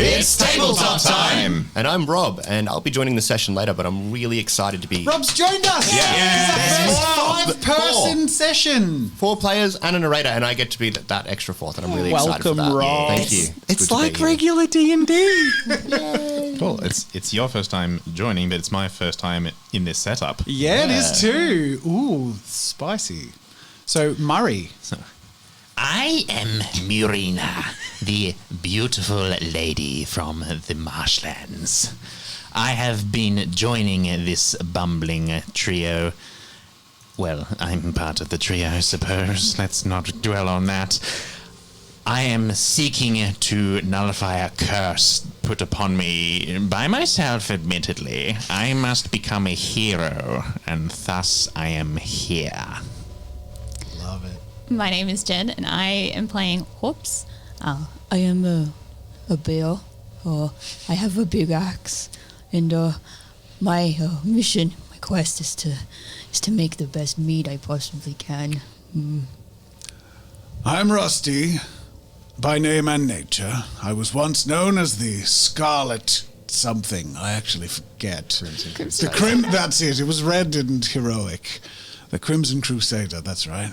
It's tabletop time! And I'm Rob, and I'll be joining the session later, but I'm really excited to be... Rob's joined us! Yeah. It's a five-person session! 4 players and a narrator, and I get to be that extra fourth, and I'm really excited for that. Welcome, Rob. Thank you. It's like regular D&D. Cool. It's your first time joining, but it's my first time in this setup. Yeah, it is too. Ooh, spicy. So, Murray. I am Murina, the beautiful lady from the marshlands. I have been joining this bumbling trio. Well, I'm part of the trio, I suppose. Let's not dwell on that. I am seeking to nullify a curse put upon me by myself, admittedly. I must become a hero, and thus I am here. Love it. My name is Jen, and I am playing Hops. I am a bear. I have a big axe, and my mission, my quest is to make the best meat I possibly can. I'm Rusty, by name and nature. I was once known as the Scarlet something. I actually forget. That's it. It was red and heroic. The Crimson Crusader, that's right.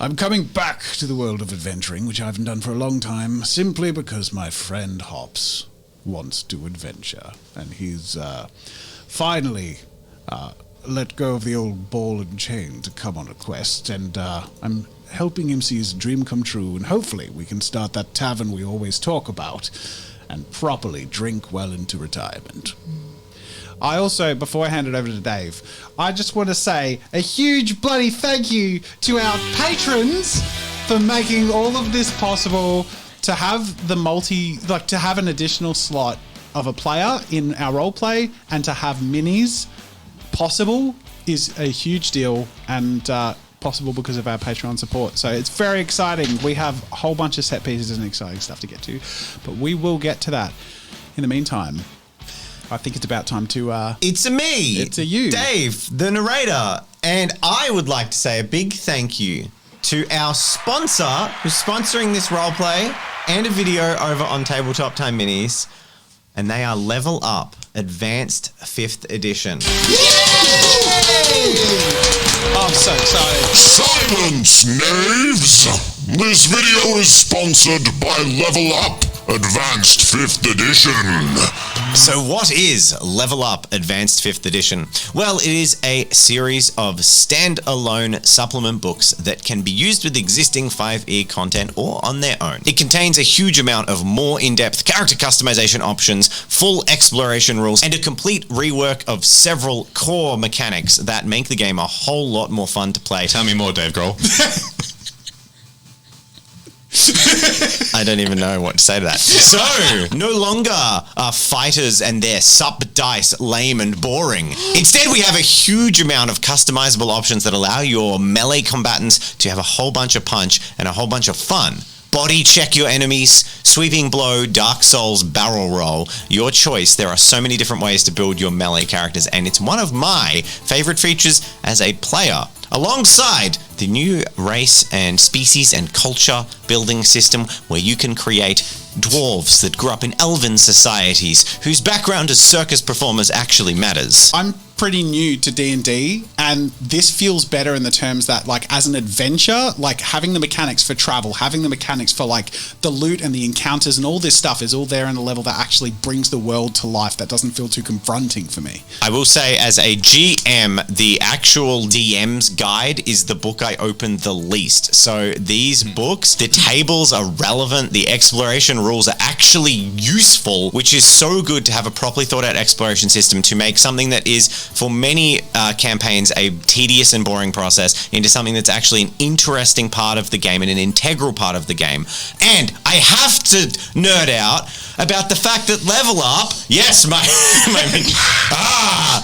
I'm coming back to the world of adventuring, which I haven't done for a long time, simply because my friend Hops wants to adventure. And he's finally let go of the old ball and chain to come on a quest, and I'm helping him see his dream come true, and hopefully we can start that tavern we always talk about and properly drink well into retirement. I also, before I hand it over to Dave, I just want to say a huge bloody thank you to our patrons for making all of this possible, to have the to have an additional slot of a player in our roleplay and to have minis possible is a huge deal, and possible because of our Patreon support. So it's very exciting. We have a whole bunch of set pieces and exciting stuff to get to, but we will get to that. In the meantime, I think it's about time to... It's a me. It's a you. Dave, the narrator. And I would like to say a big thank you to our sponsor who's sponsoring this roleplay and a video over on Tabletop Time Minis. And they are Level Up Advanced 5th Edition. Yay! Oh, I'm so excited. Silence, knaves! This video is sponsored by Level Up Advanced 5th Edition. So what is Level Up Advanced 5th Edition? Well, it is a series of standalone supplement books that can be used with existing 5e content or on their own. It contains a huge amount of more in-depth character customization options, full exploration rules, and a complete rework of several core mechanics that make the game a whole lot more fun to play. Tell me more, Dave Grohl. I don't even know what to say to that. So, no longer are fighters and their sup dice lame and boring. Instead, we have a huge amount of customizable options that allow your melee combatants to have a whole bunch of punch and a whole bunch of fun. Body check your enemies, sweeping blow, Dark Souls, barrel roll. Your choice. There are so many different ways to build your melee characters, and it's one of my favorite features as a player. Alongside the new race and species and culture building system where you can create dwarves that grew up in elven societies whose background as circus performers actually matters. I'm pretty new to D&D, and this feels better in the terms that, like, as an adventure, like, having the mechanics for travel, having the mechanics for, like, the loot and the encounters and all this stuff is all there in a level that actually brings the world to life, that doesn't feel too confronting for me. I will say, as a GM, the actual DM's guide is the book I opened the least. So these books, the tables are relevant, the exploration rules are actually useful, which is so good to have a properly thought out exploration system to make something that is, for many campaigns, a tedious and boring process into something that's actually an interesting part of the game and an integral part of the game. And I have to nerd out about the fact that Level Up, yes,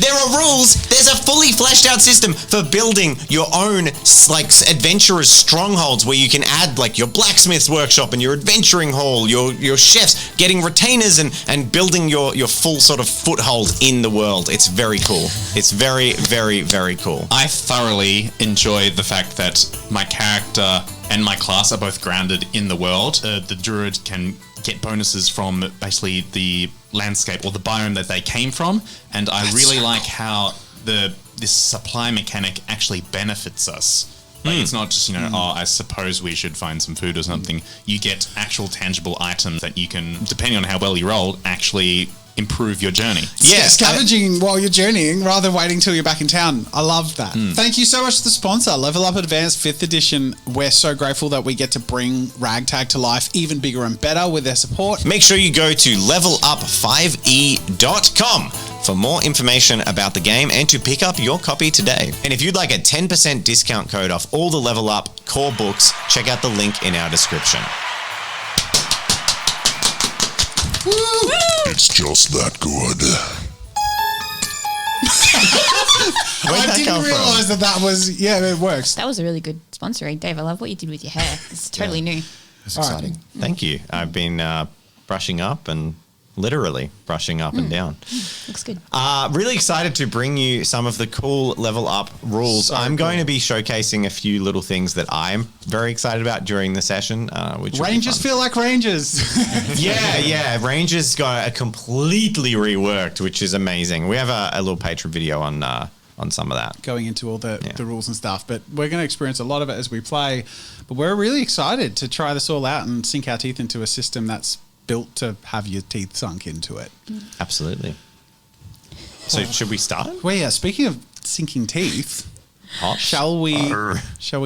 there are rules. There's a fully fleshed out system for building your own, like, adventurous strongholds where you can add, like, your blacksmith's workshop and your adventuring hall, your chefs, getting retainers and building your full sort of foothold in the world. It's very cool. It's very, very, very cool. I thoroughly enjoy the fact that my character and my class are both grounded in the world. The druid can get bonuses from basically the landscape or the biome that they came from. And I really like how this supply mechanic actually benefits us. Like it's not just, I suppose we should find some food or something. You get actual tangible items that you can, depending on how well you roll, actually improve your journey. Yeah, scavenging while you're journeying rather than waiting till you're back in town. I love that. Thank you so much to the sponsor, Level Up Advanced 5th Edition. We're so grateful that we get to bring RAGTAG to life even bigger and better with their support. Make sure you go to levelup5e.com for more information about the game and to pick up your copy today. And if you'd like a 10% discount code off all the Level Up core books, check out the link in our description. Woo! It's just that good. I didn't realise that was, it works. That was a really good sponsor, Dave. I love what you did with your hair. It's totally new. It's exciting. Thank you. I've been brushing up and literally brushing up and down. Looks good. Really excited to bring you some of the cool Level Up rules. So I'm going to be showcasing a few little things that I'm very excited about during the session. Which Rangers feel like Rangers. Yeah. Rangers got a completely reworked, which is amazing. We have a little Patreon video on some of that. Going into all the rules and stuff, but we're going to experience a lot of it as we play. But we're really excited to try this all out and sink our teeth into a system that's built to have your teeth sunk into it. Absolutely. So should we start? Well, yeah, speaking of sinking teeth, shall we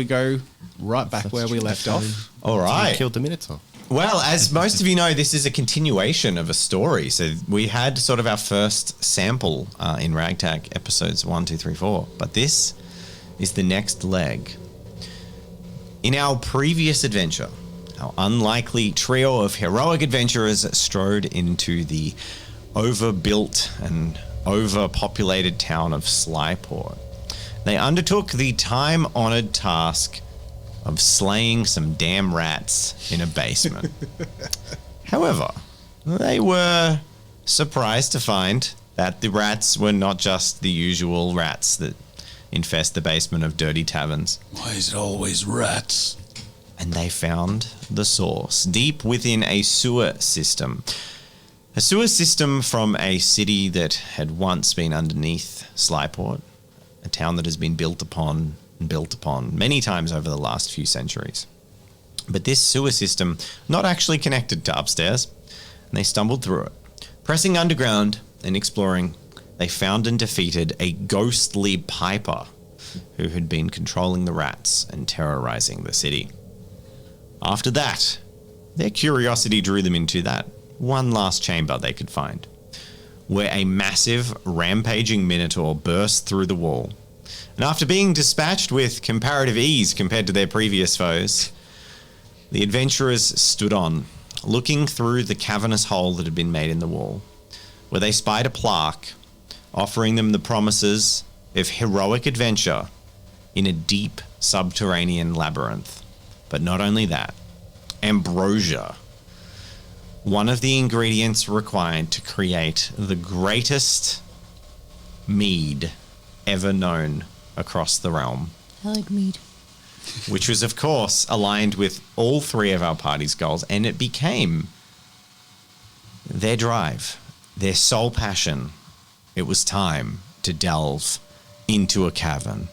go right back where we left off? All right. Killed the Minotaur. Well, as most of you know, this is a continuation of a story. So we had sort of our first sample in RAGTAG episodes 1, 2, 3, 4. But this is the next leg. In our previous adventure, our unlikely trio of heroic adventurers strode into the overbuilt and overpopulated town of Slyport. They undertook the time-honored task of slaying some damn rats in a basement. However, they were surprised to find that the rats were not just the usual rats that infest the basement of dirty taverns. Why is it always rats? And they found the source deep within a sewer system. A sewer system from a city that had once been underneath Slyport, a town that has been built upon many times over the last few centuries. But this sewer system not actually connected to upstairs, and they stumbled through it. Pressing underground and exploring, they found and defeated a ghostly piper who had been controlling the rats and terrorizing the city. After that, their curiosity drew them into that one last chamber they could find, where a massive, rampaging minotaur burst through the wall. And after being dispatched with comparative ease compared to their previous foes, the adventurers stood on, looking through the cavernous hole that had been made in the wall, where they spied a plaque offering them the promises of heroic adventure in a deep subterranean labyrinth. But not only that, ambrosia, one of the ingredients required to create the greatest mead ever known across the realm. I like mead. Which was, of course, aligned with all three of our party's goals, and it became their drive, their sole passion. It was time to delve into a cavern.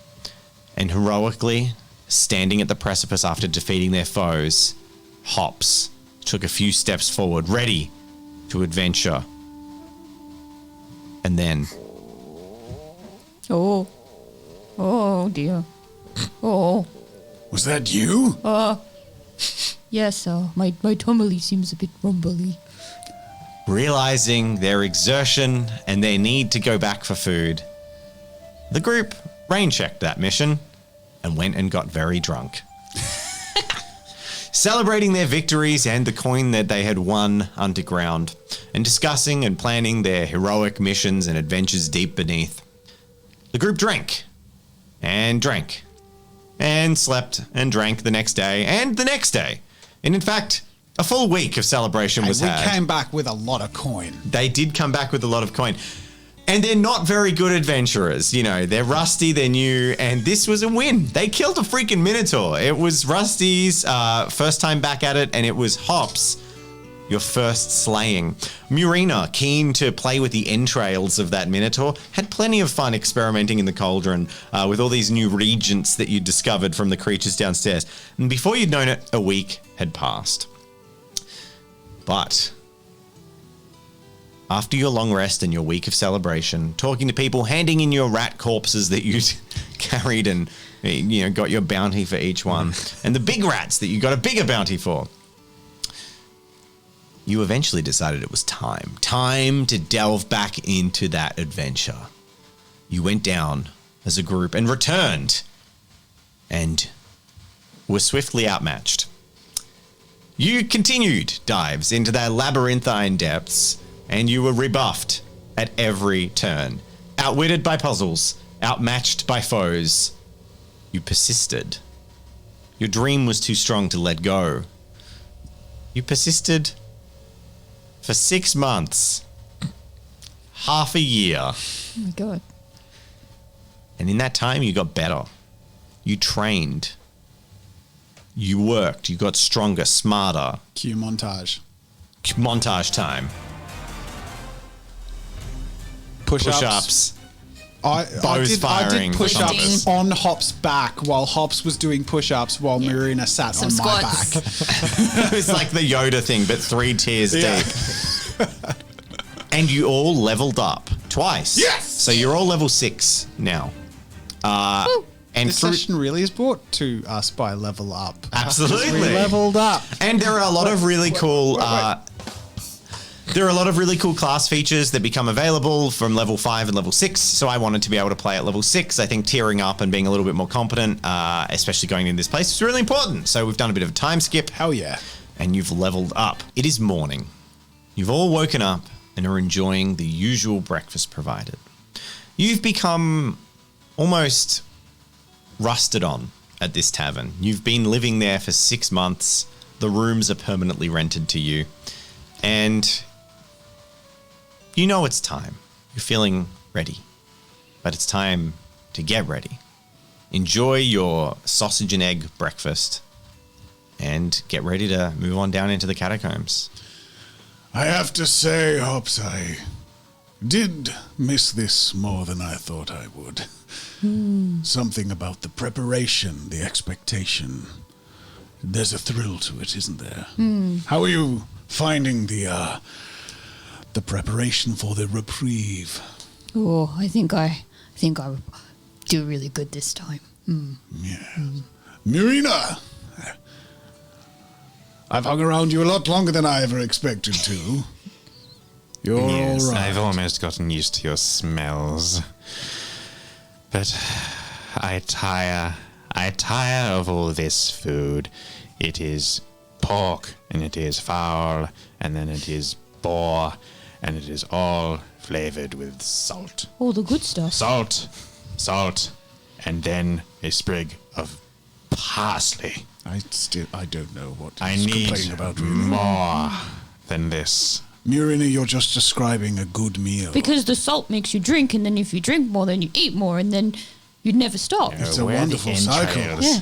And heroically, standing at the precipice after defeating their foes, Hops took a few steps forward, ready to adventure. And then... Oh dear. Oh. Was that you? Yes, my tummy seems a bit rumbly. Realizing their exertion and their need to go back for food, the group rain-checked that mission and went and got very drunk. Celebrating their victories and the coin that they had won underground, and discussing and planning their heroic missions and adventures deep beneath. The group drank, and slept and drank the next day and the next day. And in fact, a full week of celebration was had. We came back with a lot of coin. They did come back with a lot of coin. And they're not very good adventurers. You know, they're rusty, they're new, and this was a win. They killed a freaking minotaur. It was Rusty's first time back at it, and it was Hops, your first slaying. Murina, keen to play with the entrails of that minotaur, had plenty of fun experimenting in the cauldron with all these new regents that you discovered from the creatures downstairs. And before you'd known it, a week had passed. But after your long rest and your week of celebration, talking to people, handing in your rat corpses that you carried and got your bounty for each one, and the big rats that you got a bigger bounty for, you eventually decided it was time to delve back into that adventure. You went down as a group and returned and were swiftly outmatched. You continued dives into their labyrinthine depths, and you were rebuffed at every turn. Outwitted by puzzles, outmatched by foes. You persisted. Your dream was too strong to let go. You persisted for 6 months. Half a year. Oh my god. And in that time, you got better. You trained. You worked. You got stronger, smarter. Cue montage. Montage time. Push-ups. I firing. did push-ups Push-ups. on Hop's back while Hops was doing push-ups while Marina sat Some on squats. my back. It's like the Yoda thing, but 3 tiers deep. And you all leveled up twice. Yes! So you're all level 6 now. And This through, session really is brought to us by Level Up. absolutely. We leveled up. And there are a lot of really cool. There are a lot of really cool class features that become available from level 5 and level 6. So I wanted to be able to play at level 6. I think tiering up and being a little bit more competent, especially going in this place, is really important. So we've done a bit of a time skip. Hell yeah. And you've leveled up. It is morning. You've all woken up and are enjoying the usual breakfast provided. You've become almost rusted on at this tavern. You've been living there for 6 months. The rooms are permanently rented to you. And you know it's time. You're feeling ready. But it's time to get ready. Enjoy your sausage and egg breakfast and get ready to move on down into the catacombs. I have to say, Hops, I did miss this more than I thought I would. Something about the preparation, the expectation. There's a thrill to it, isn't there? How are you finding the preparation for the reprieve? Oh, I think I do really good this time. Yeah. Murina, I've hung around you a lot longer than I ever expected to. You're Yes, all right. I've almost gotten used to your smells. But I tire of all this food. It is pork, and it is fowl, and then it is boar, and it is all flavored with salt. All the good stuff. Salt, and then a sprig of parsley. I don't know what I he's need complaining about, really. more than this. Murina, you're just describing a good meal. Because the salt makes you drink, and then if you drink more, then you eat more, and then you'd never stop. It's a Where are the wonderful cycle. entrails? Yeah.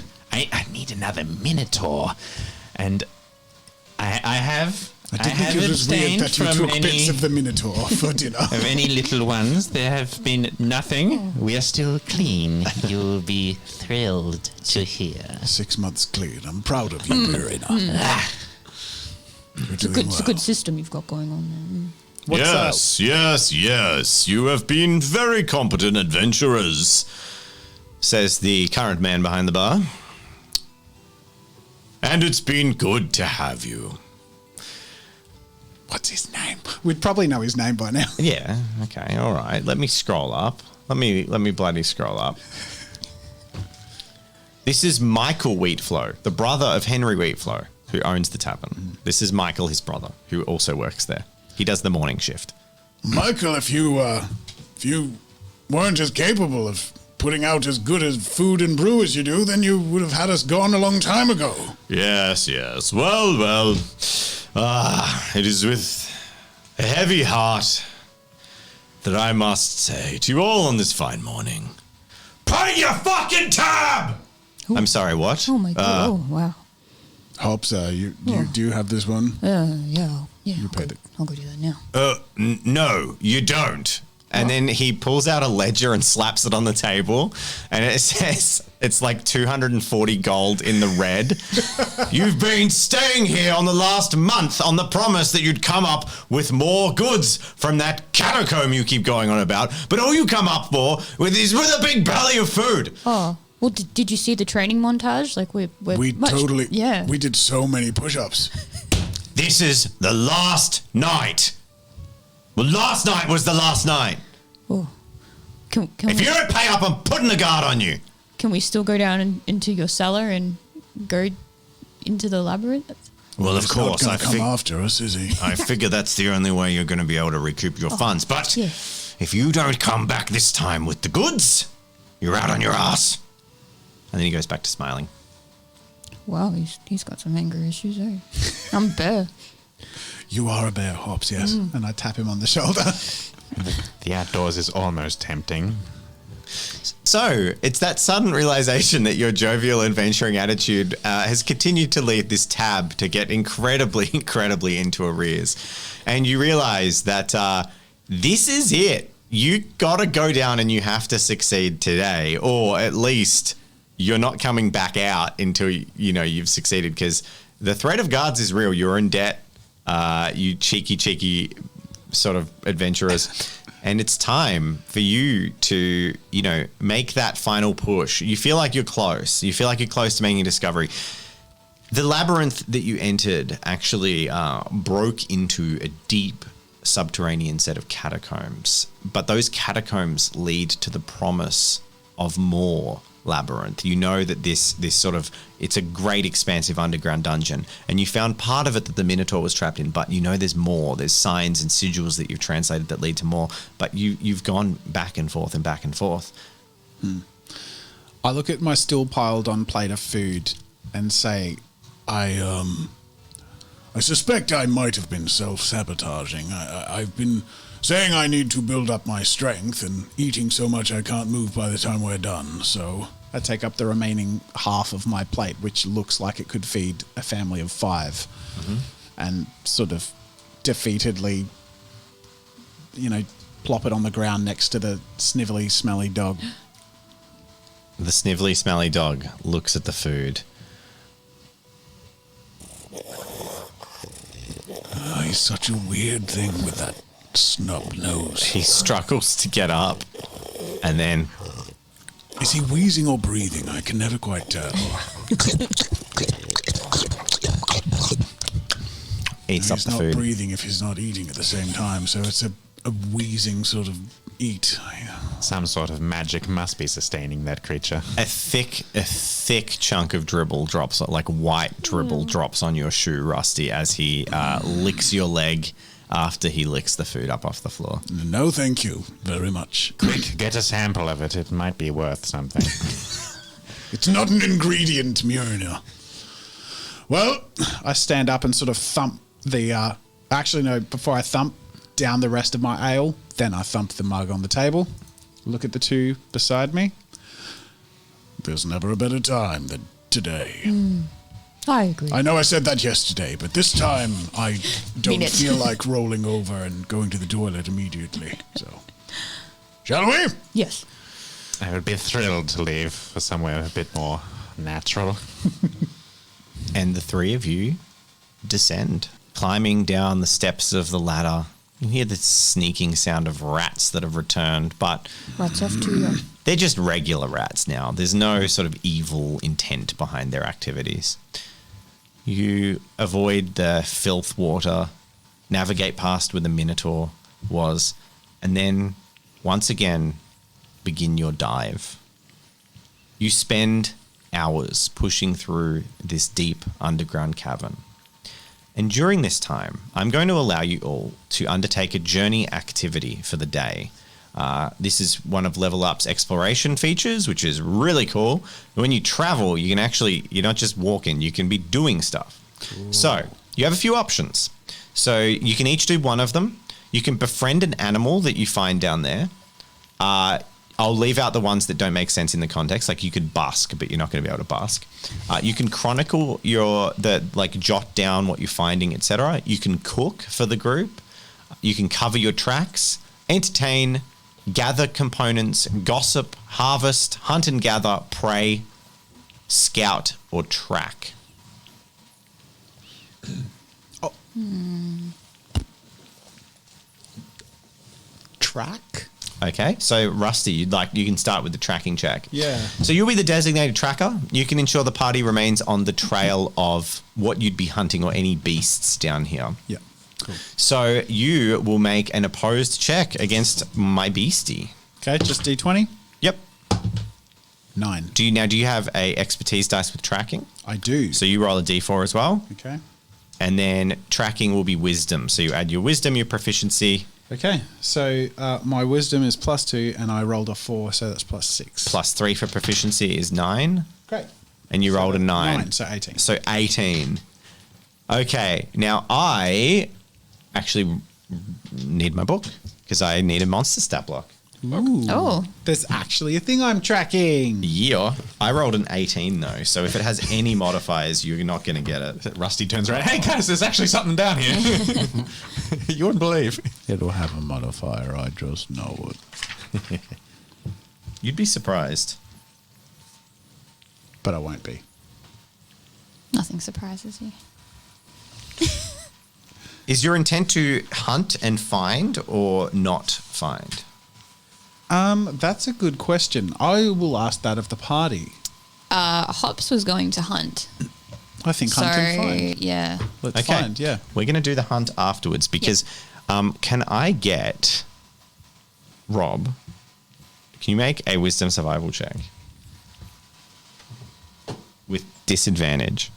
I need another minotaur, and I have I did think it was weird abstained that you from took any bits of the Minotaur for dinner. of any little ones. There have been nothing. We are still clean. You'll be thrilled to hear. 6 months clean. I'm proud of you, Murina. You're doing It's a well. good system you've got going on there. Yes. You have been very competent adventurers, says the current man behind the bar. And it's been good to have you. What's his name? We'd probably know his name by now. Yeah, okay, all right. Let me scroll up. Let me bloody scroll up. This is Michael Wheatflow, the brother of Henry Wheatflow, who owns the tavern. This is Michael, his brother, who also works there. He does the morning shift. Michael, if you weren't as capable of putting out as good as food and brew as you do, then you would have had us gone a long time ago. Yes. Well. It is with a heavy heart that I must say to you all on this fine morning, pay your fucking tab! I'm sorry, what? Oh my god! Oh wow! Hops, do you have this one? Yeah. Yeah, I'll go do that now. No, you don't. And then he pulls out a ledger and slaps it on the table, and it says it's like 240 gold in the red. You've been staying here on the last month on the promise that you'd come up with more goods from that catacomb you keep going on about, but all you come up for with a big belly of food. Oh, well, did you see the training montage? Like we did so many push-ups. This is the last night. Well, last night was the last night. Oh, can if you don't pay up, I'm putting the guard on you. Can we still go down into your cellar and go into the labyrinth? Well, of course. He's not going to come after us, is he? I figure that's the only way you're going to be able to recoup your funds. But if you don't come back this time with the goods, you're out on your ass. And then he goes back to smiling. Wow, he's got some anger issues, eh? I'm a bear. You are a bear, Hops, yes. And I tap him on the shoulder. The outdoors is almost tempting. So, it's that sudden realization that your jovial adventuring attitude has continued to lead this tab to get incredibly, incredibly into arrears. And you realize that this is it. You gotta go down and you have to succeed today, or at least you're not coming back out until you've succeeded, because the threat of guards is real. You're in debt, you cheeky sort of adventurers. And it's time for you to, make that final push. You feel like you're close. You feel like you're close to making a discovery. The labyrinth that you entered actually broke into a deep subterranean set of catacombs. But those catacombs lead to the promise of more labyrinth. You know that this sort of, it's a great expansive underground dungeon, and you found part of it that the Minotaur was trapped in, but there's more. There's signs and sigils that you've translated that lead to more, but you've gone back and forth and back and forth. I look at my still piled on plate of food and say, I suspect I might have been self-sabotaging. I've been saying I need to build up my strength and eating so much I can't move by the time we're done, so I take up the remaining half of my plate, which looks like it could feed a family of 5, and sort of defeatedly, plop it on the ground next to the snivelly, smelly dog. The snivelly, smelly dog looks at the food. He's such a weird thing with that snub nose. He struggles to get up, and then... Is he wheezing or breathing? I can never quite tell. Eats up the food. He's not breathing if he's not eating at the same time, so it's a wheezing sort of eat. Some sort of magic must be sustaining that creature. A thick chunk of dribble drops, like white dribble drops on your shoe, Rusty, as he licks your leg after he licks the food up off the floor. No, thank you very much. Quick, get a sample of it. It might be worth something. It's not an ingredient, Myrna. Well, I stand up and sort of thump the... actually, no, before I thump down the rest of my ale, then I thump the mug on the table, look at the two beside me. There's never a better time than today. I agree. I know I said that yesterday, but this time I don't feel like rolling over and going to the toilet immediately. So, shall we? Yes. I would be thrilled to leave for somewhere a bit more natural. And the three of you descend, climbing down the steps of the ladder. You hear the sneaking sound of rats that have returned, but Rats off to you. they're just regular rats now. There's no sort of evil intent behind their activities. You avoid the filth water, navigate past where the Minotaur was, and then once again begin your dive. You spend hours pushing through this deep underground cavern. And during this time, I'm going to allow you all to undertake a journey activity for the day. This is one of Level Up's exploration features, which is really cool. When you travel, you can actually, you're not just walking, you can be doing stuff. Cool. So you have a few options. So you can each do one of them. You can befriend an animal that you find down there. I'll leave out the ones that don't make sense in the context. Like you could busk, but you're not going to be able to busk. You can chronicle jot down what you're finding, etc. You can cook for the group. You can cover your tracks, entertain, gather components, gossip, harvest, hunt and gather, prey, scout, or track. Track? Okay, so Rusty, you can start with the tracking check. Yeah. So you'll be the designated tracker. You can ensure the party remains on the trail of what you'd be hunting or any beasts down here. Yeah. Cool. So you will make an opposed check against my beastie. Okay, just D20? Yep. 9. Do you have a expertise dice with tracking? I do. So you roll a D4 as well. Okay. And then tracking will be wisdom. So you add your wisdom, your proficiency. Okay, so my wisdom is +2 and I rolled a 4, so that's +6. +3 for proficiency is 9. Great. And you rolled a 9. 9, so 18. So 18. Okay, now I actually need my book because I need a monster stat block. Ooh. Oh. There's actually a thing I'm tracking. Yeah. I rolled an 18 though, so if it has any modifiers, you're not going to get it. Rusty turns around. Hey guys, there's actually something down here. You wouldn't believe. It'll have a modifier, I just know it. You'd be surprised. But I won't be. Nothing surprises you. Is your intent to hunt and find or not find? That's a good question. I will ask that of the party. Hops was going to hunt. I think So, hunt and find. yeah. Let's find, yeah. We're going to do the hunt afterwards because can I get Rob? Can you make a wisdom survival check with disadvantage?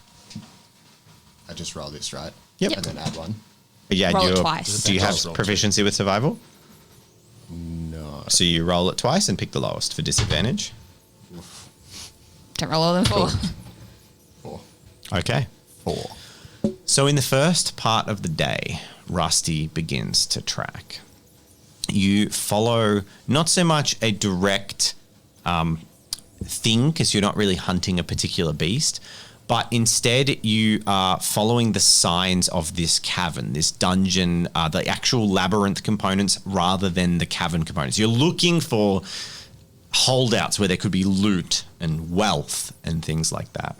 I just roll this, right? Yep. And then add 1. Yeah, Roll it twice. Do you have Roll proficiency with survival? No. So you roll it twice and pick the lowest for disadvantage. Don't roll all them 4. 4. Okay. 4. So in the first part of the day, Rusty begins to track. You follow not so much a direct thing because you're not really hunting a particular beast, but instead you are following the signs of this cavern, this dungeon, the actual labyrinth components rather than the cavern components. You're looking for holdouts where there could be loot and wealth and things like that.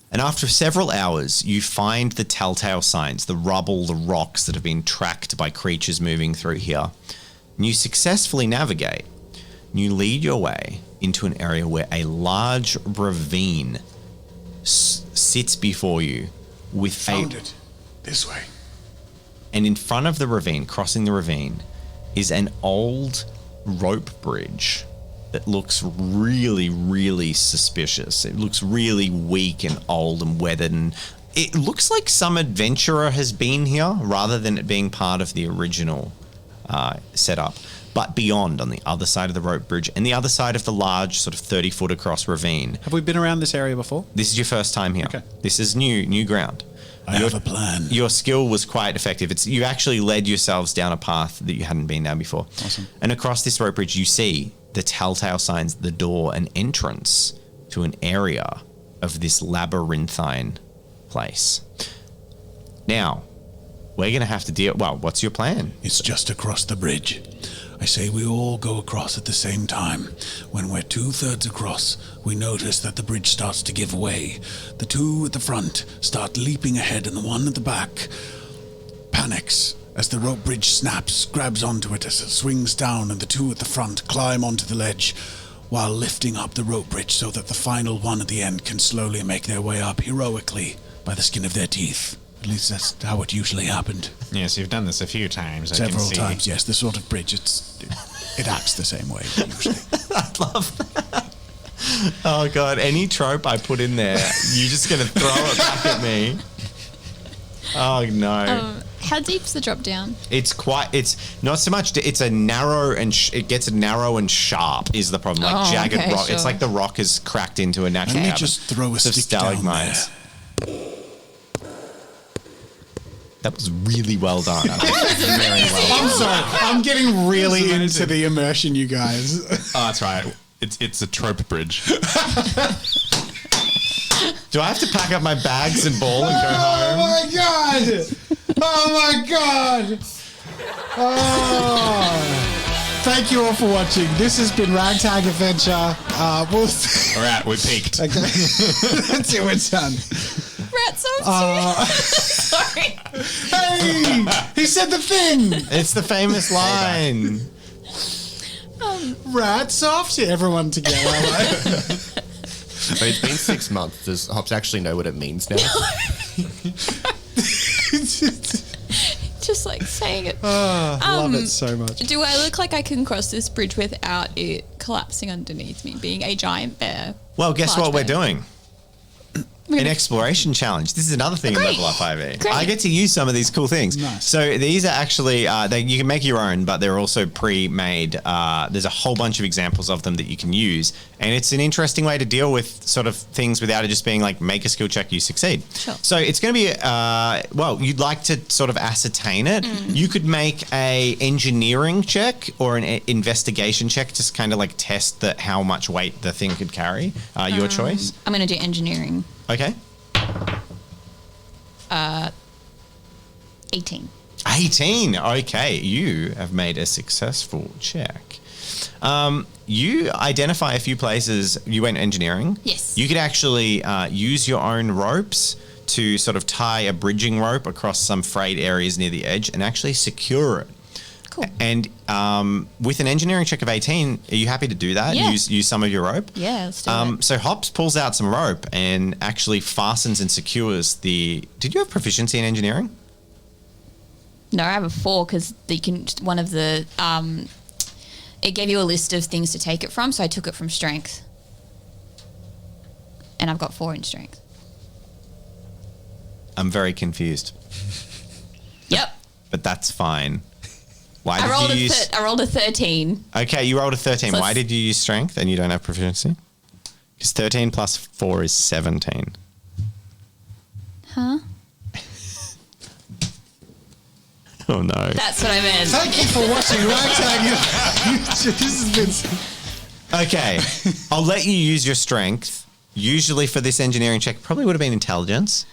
And after several hours, you find the telltale signs, the rubble, the rocks that have been tracked by creatures moving through here. And you successfully navigate. You lead your way into an area where a large ravine sits before you with Found it. This way. And in front of the ravine, crossing the ravine, is an old rope bridge that looks really, really suspicious. It looks really weak and old and weathered, and it looks like some adventurer has been here rather than it being part of the original setup. But beyond, on the other side of the rope bridge and the other side of the large sort of 30-foot across ravine. Have we been around this area before? This is your first time here. Okay. This is new ground. I have a plan. Your skill was quite effective. You actually led yourselves down a path that you hadn't been down before. Awesome. And across this rope bridge, you see the telltale signs, the door, an entrance to an area of this labyrinthine place. Now, we're going to have to deal... Well, what's your plan? It's just across the bridge. I say we all go across at the same time. When we're 2/3 across, we notice that the bridge starts to give way. The two at the front start leaping ahead, and the one at the back panics as the rope bridge snaps, grabs onto it as it swings down, and the two at the front climb onto the ledge while lifting up the rope bridge so that the final one at the end can slowly make their way up heroically by the skin of their teeth. At least that's how it usually happened. Yes, you've done this a few times. Several times, yes. This sort of bridge, it acts the same way, usually. I love that. Oh, God. Any trope I put in there, you're just going to throw it back at me. Oh, no. How deep's the drop down? It's not so much, it's a narrow and it gets narrow and sharp is the problem. Like jagged rock. Sure. It's like the rock is cracked into a natural Let me cavern. just throw a stick down there. That was really well done. Very well I'm done. sorry. I'm getting really into the immersion, you guys. Oh, that's right. It's a trope bridge. Do I have to pack up my bags and ball and go home? Oh my god! Oh my god! Oh. Thank you all for watching. This has been Ragtag Adventure. We'll see. All right, we peaked. Okay. That's it. We're done. Rats off Sorry. Hey! He said the thing! It's the famous line. Rats off to everyone together. But it's been 6 months. Does Hops actually know what it means now? Just like saying it. I love it so much. Do I look like I can cross this bridge without it collapsing underneath me, being a giant bear? Well, guess Large what we're bear. doing? An exploration challenge. This is another thing in Great. Level Up 5e. Great. I get to use some of these cool things. Nice. So these are actually, you can make your own, but they're also pre-made. There's a whole bunch of examples of them that you can use. And it's an interesting way to deal with sort of things without it just being like, make a skill check, you succeed. Sure. So it's going to be, well, you'd like to sort of ascertain it. You could make a engineering check or an investigation check, just kind of like test that how much weight the thing could carry. Your choice. I'm going to do engineering. Okay. 18. 18. Okay, you have made a successful check. You identify a few places. You went engineering. Yes. You could actually use your own ropes to sort of tie a bridging rope across some frayed areas near the edge and actually secure it. Cool. And with an engineering check of 18, are you happy to do that? Yeah. Use some of your rope? Yeah, let's do it. So Hops pulls out some rope and actually fastens and secures the... Did you have proficiency in engineering? No, I have a 4 because you can one of the it gave you a list of things to take it from, so I took it from strength, and I've got 4 in strength. I'm very confused, Yep. but that's fine. Why I did rolled you use... I rolled a 13. Okay, you rolled a 13. So Why it's- did you use strength and you don't have proficiency? Because 13 plus 4 is 17. Huh? Oh, no. That's what I meant. Thank you for watching Ragtag. This has been... Okay, I'll let you use your strength. Usually for this engineering check, probably would have been intelligence.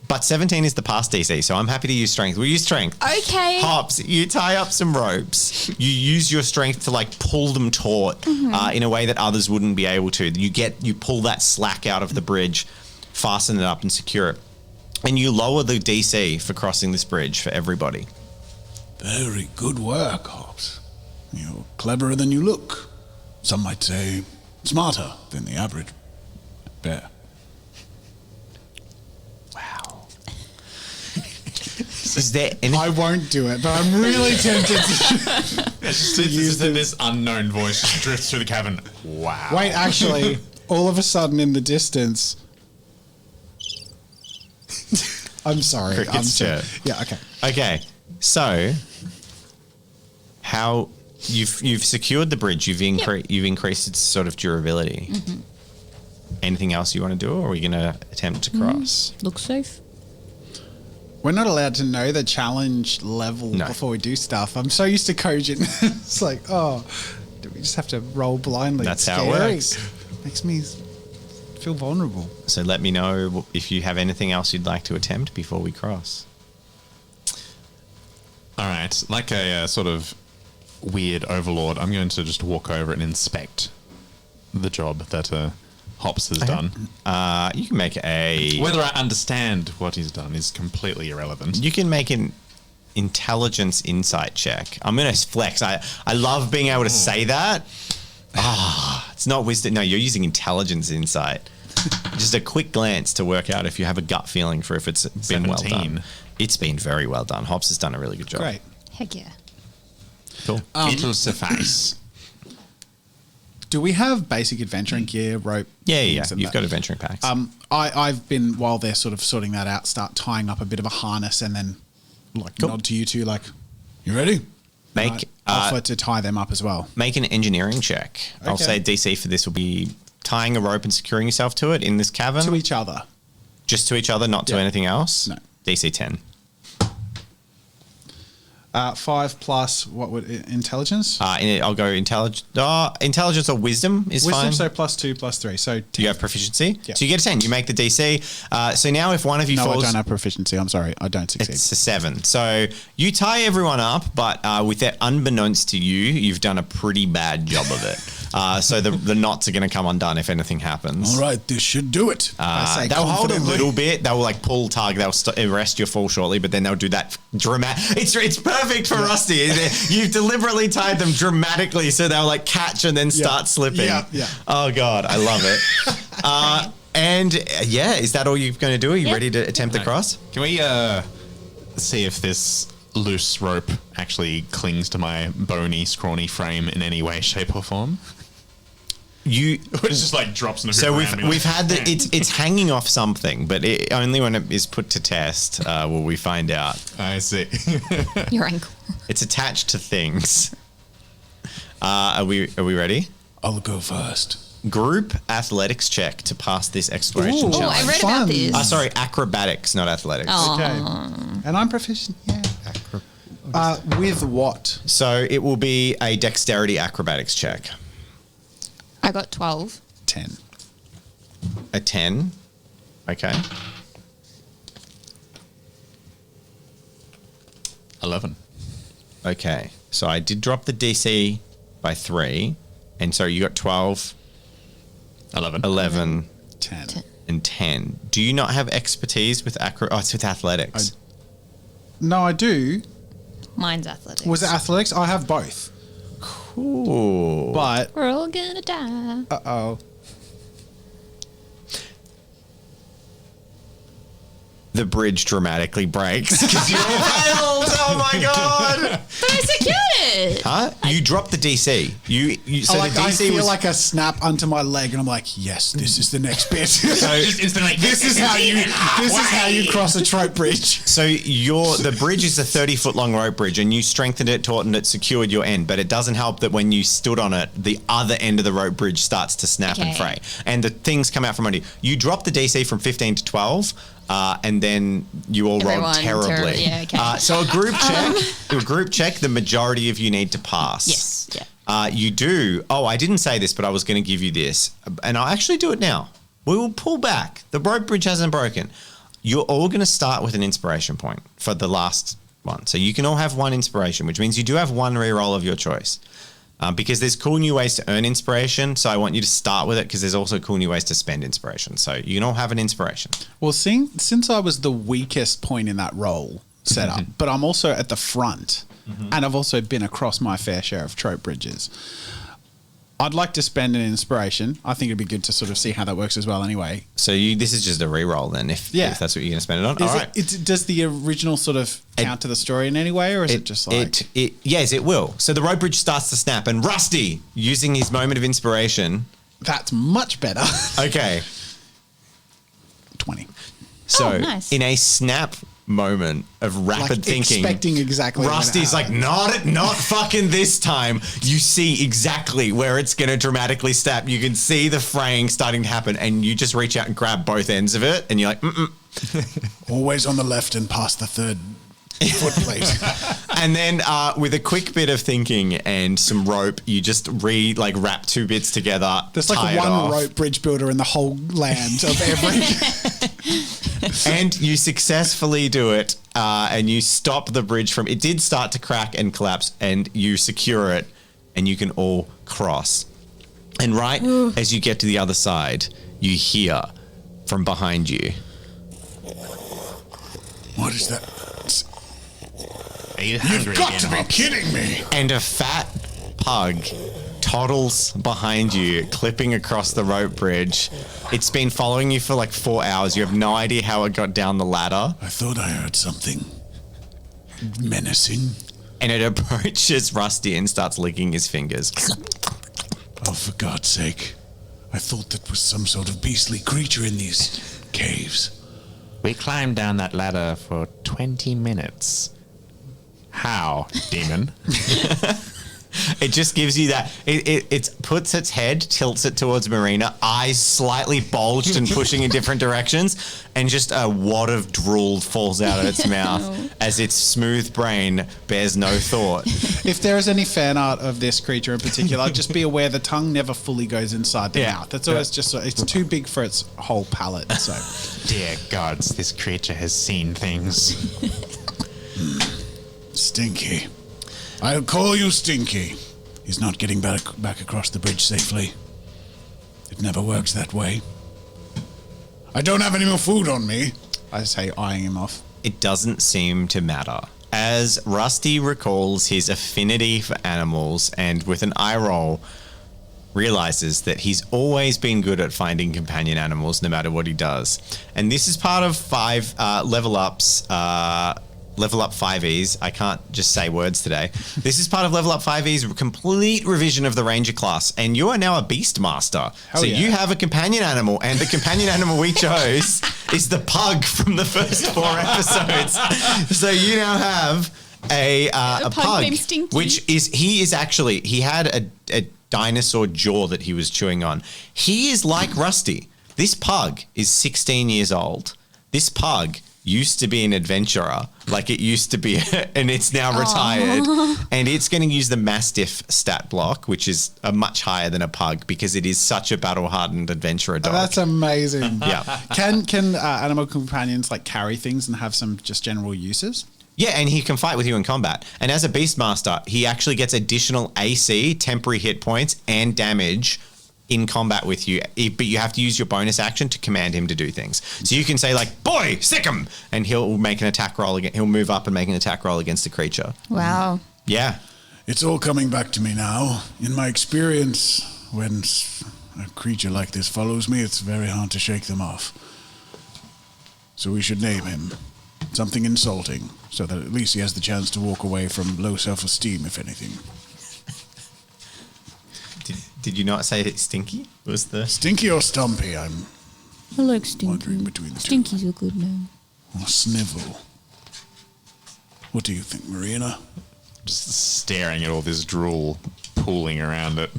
But 17 is the pass DC, so I'm happy to use strength. We'll use strength. Okay. Hops, you tie up some ropes. You use your strength to like pull them taut in a way that others wouldn't be able to. You pull that slack out of the bridge, fasten it up and secure it. And you lower the DC for crossing this bridge for everybody. Very good work, Hobbs. You're cleverer than you look. Some might say smarter than the average bear. Wow. Is there any... I won't do it, but I'm really tempted to. This unknown voice just drifts through the cavern. Wow. Wait, actually, all of a sudden in the distance. I'm sorry. Cricket's chirp. Yeah, okay. Okay, so how you've secured the bridge, you've increased its sort of durability. Anything else you want to do, or are we going to attempt to cross? Looks safe. We're not allowed to know the challenge level No. before we do stuff. I'm so used to cogent. It's like, oh, do we just have to roll blindly? That's It's how it scary. works. Makes me feel vulnerable. So let me know if you have anything else you'd like to attempt before we cross. All right, like a sort of weird overlord, I'm going to just walk over and inspect the job that Hops has done. You can make a... Whether I understand what he's done is completely irrelevant. You can make an intelligence insight check. I'm going to flex. I love being able to say that. It's not wisdom. No, you're using intelligence insight. Just a quick glance to work out if you have a gut feeling for if it's been well 17. done. It's been very well done. Hops has done a really good job. Great. Heck yeah. Cool. It'll suffice. Do we have basic adventuring gear, rope? Yeah. things and You've that? got adventuring packs. I've been, while they're sort of sorting that out, start tying up a bit of a harness and then nod to you two like, you ready? Make Offer to tie them up as well. make an engineering check. I'll Okay. say DC for this will be tying a rope and securing yourself to it in this cavern. To each other. Just to each other, not to Yeah. anything else? No. DC 10. 5 plus, what would intelligence? I'll go intelligence or wisdom is Wisdom, fine. so +2, +3. So 10. You have proficiency? Yep. So you get a 10. You make the DC. So now if one of you No, falls... I don't have proficiency. I'm sorry. I don't succeed. It's a 7. So you tie everyone up, but with that, unbeknownst to you, you've done a pretty bad job of it. So the knots are going to come undone if anything happens. All right, this should do it. I say They'll hold a confidently. little bit. They'll like pull target. They'll arrest your fall shortly, but then they'll do that dramatic. It's perfect for Rusty. You've deliberately tied them dramatically so they'll like catch and then start slipping. Yeah. Oh God, I love it. Is that all you're going to do? Are you ready to attempt the cross? Can we see if this loose rope actually clings to my bony, scrawny frame in any way, shape, or form? It just like drops in the So ground. we've had it's hanging off something, but only when it is put to test will we find out. I see. Your ankle. It's attached to things. Are we ready? I'll go first. Group athletics check to pass this exploration Ooh. Oh, challenge. I read about Fun. this. Sorry, acrobatics, not athletics. Oh. Okay. And I'm proficient. Yeah. With what? So it will be a dexterity acrobatics check. I got 12. 10. A 10. Okay. 11. Okay. So I did drop the DC by 3. And so you got 12, 11, 10. and 10. Do you not have expertise with it's with athletics. No, I do. Mine's athletics. Was it athletics? I have both. Cool. But, We're all gonna die. uh-oh. The bridge dramatically breaks because you all failed. Oh my God. But I secured it. Huh? You dropped the DC. So I the DC feel was like a snap onto my leg, and I'm like, yes, this is the next bit. Just instantly. This is how you cross a trope bridge. So the bridge is a 30-foot long rope bridge, and you strengthened it, tautened it, secured your end. But it doesn't help that when you stood on it, the other end of the rope bridge starts to snap and fray, and the things come out from under you. You drop the DC from 15 to 12. And then you all rolled terribly. Yeah, okay. So a group check. The majority of you need to pass. Yes. Yeah. You do. Oh, I didn't say this, but I was going to give you this, and I'll actually do it now. We will pull back. The rope bridge hasn't broken. You're all going to start with an inspiration point for the last one. So you can all have one inspiration, which means you do have one reroll of your choice. Because there's cool new ways to earn inspiration, so I want you to start with it because there's also cool new ways to spend inspiration. So you can all have an inspiration. Well, since I was the weakest point in that roll setup, but I'm also at the front, and I've also been across my fair share of trope bridges, I'd like to spend an inspiration. I think it'd be good to sort of see how that works as well anyway. So this is just a reroll then, if that's what you're going to spend it on. All right. Does the original sort of count to the story in any way, or is it just like... Yes, it will. So the rope bridge starts to snap, and Rusty, using his moment of inspiration... That's much better. Okay. 20. So nice. in a snap moment of rapid thinking, expecting exactly what Rusty's like, happened. not fucking this time. You see exactly where it's going to dramatically snap. You can see the fraying starting to happen, and you just reach out and grab both ends of it, and you're like, Always on the left and past the third foot plate. And then with a quick bit of thinking and some rope, you just wrap two bits together. There's like tie it one off, rope bridge builder in the whole land of every... and you successfully do it, and you stop the bridge from... It did start to crack and collapse, and you secure it, and you can all cross. And as you get to the other side, you hear from behind you. What is that? Are you hungry You've got again, to be Hobbs? kidding me. And a fat pug toddles behind you, clipping across the rope bridge. It's been following you for like 4 hours. You have no idea how it got down the ladder. I thought I heard something menacing. And it approaches Rusty and starts licking his fingers. Oh, for God's sake. I thought that was some sort of beastly creature in these caves. We climbed down that ladder for 20 minutes. How, demon? It just gives you that. It puts its head, tilts it towards Marina, eyes slightly bulged and pushing in different directions, and just a wad of drool falls out of its mouth as its smooth brain bears no thought. If there is any fan art of this creature in particular, just be aware the tongue never fully goes inside the mouth. It's always just it's too big for its whole palate. So, Dear gods, this creature has seen things. Stinky. I'll call you Stinky. He's not getting back across the bridge safely. It never works that way. I don't have any more food on me. I say, eyeing him off. It doesn't seem to matter. As Rusty recalls his affinity for animals and with an eye roll, realizes that he's always been good at finding companion animals no matter what he does. And this is part of 5 level ups, level up 5Es. I can't just say words today. This is part of level up 5E's complete revision of the Ranger class. And you are now a Beast Master. So you have a companion animal, and the companion animal we chose is the pug from the first 4 episodes. So you now have a pug named Stinky. which is, he had a dinosaur jaw that he was chewing on. He is like Rusty. This pug is 16 years old. This pug used to be an adventurer, like it used to be, and it's now retired. And it's going to use the Mastiff stat block, which is much higher than a pug because it is such a battle-hardened adventurer dog. That's amazing. Yeah. Can animal companions like carry things and have some just general uses? Yeah, and he can fight with you in combat. And as a Beastmaster, he actually gets additional AC, temporary hit points, and damage in combat with you. But you have to use your bonus action to command him to do things. So you can say like, boy, sick him! And he'll make an attack roll again. He'll move up and make an attack roll against the creature. Wow. Yeah. It's all coming back to me now. In my experience, when a creature like this follows me, it's very hard to shake them off. So we should name him something insulting, so that at least he has the chance to walk away from low self-esteem, if anything. Did you not say that Stinky was the... Stinky or Stumpy? I'm I like Stinky. wondering between the Stinky's a good name. two. Or Snivel. What do you think, Marina? Just staring at all this drool pooling around it.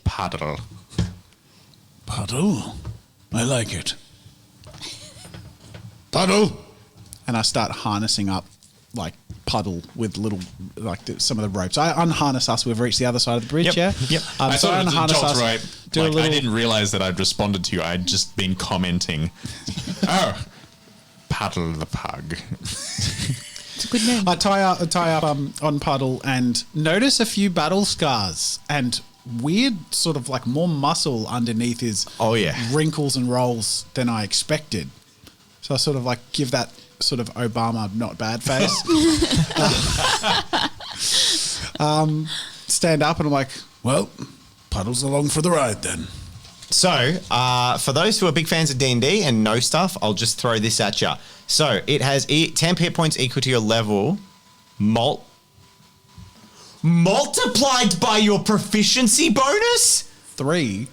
Puddle. Puddle? I like it. Puddle? And I start harnessing up like Puddle with little, like some of the ropes. I unharness us. We've reached the other side of the bridge. Yep. Yeah. I So I thought unharness Jolt's us. right. Do a Like, I little. didn't realize that I'd responded to you. I'd just been commenting. Oh, Puddle the pug. It's a good name. I tie up on Puddle and notice a few battle scars and weird sort of like more muscle underneath his wrinkles and rolls than I expected. So I sort of like give that sort of Obama not bad face. Stand up and I'm like, well, Puddle's along for the ride then. So, for those who are big fans of D&D and know stuff, I'll just throw this at you. So, it has 10 hit points equal to your level, multiplied by your proficiency bonus? 3.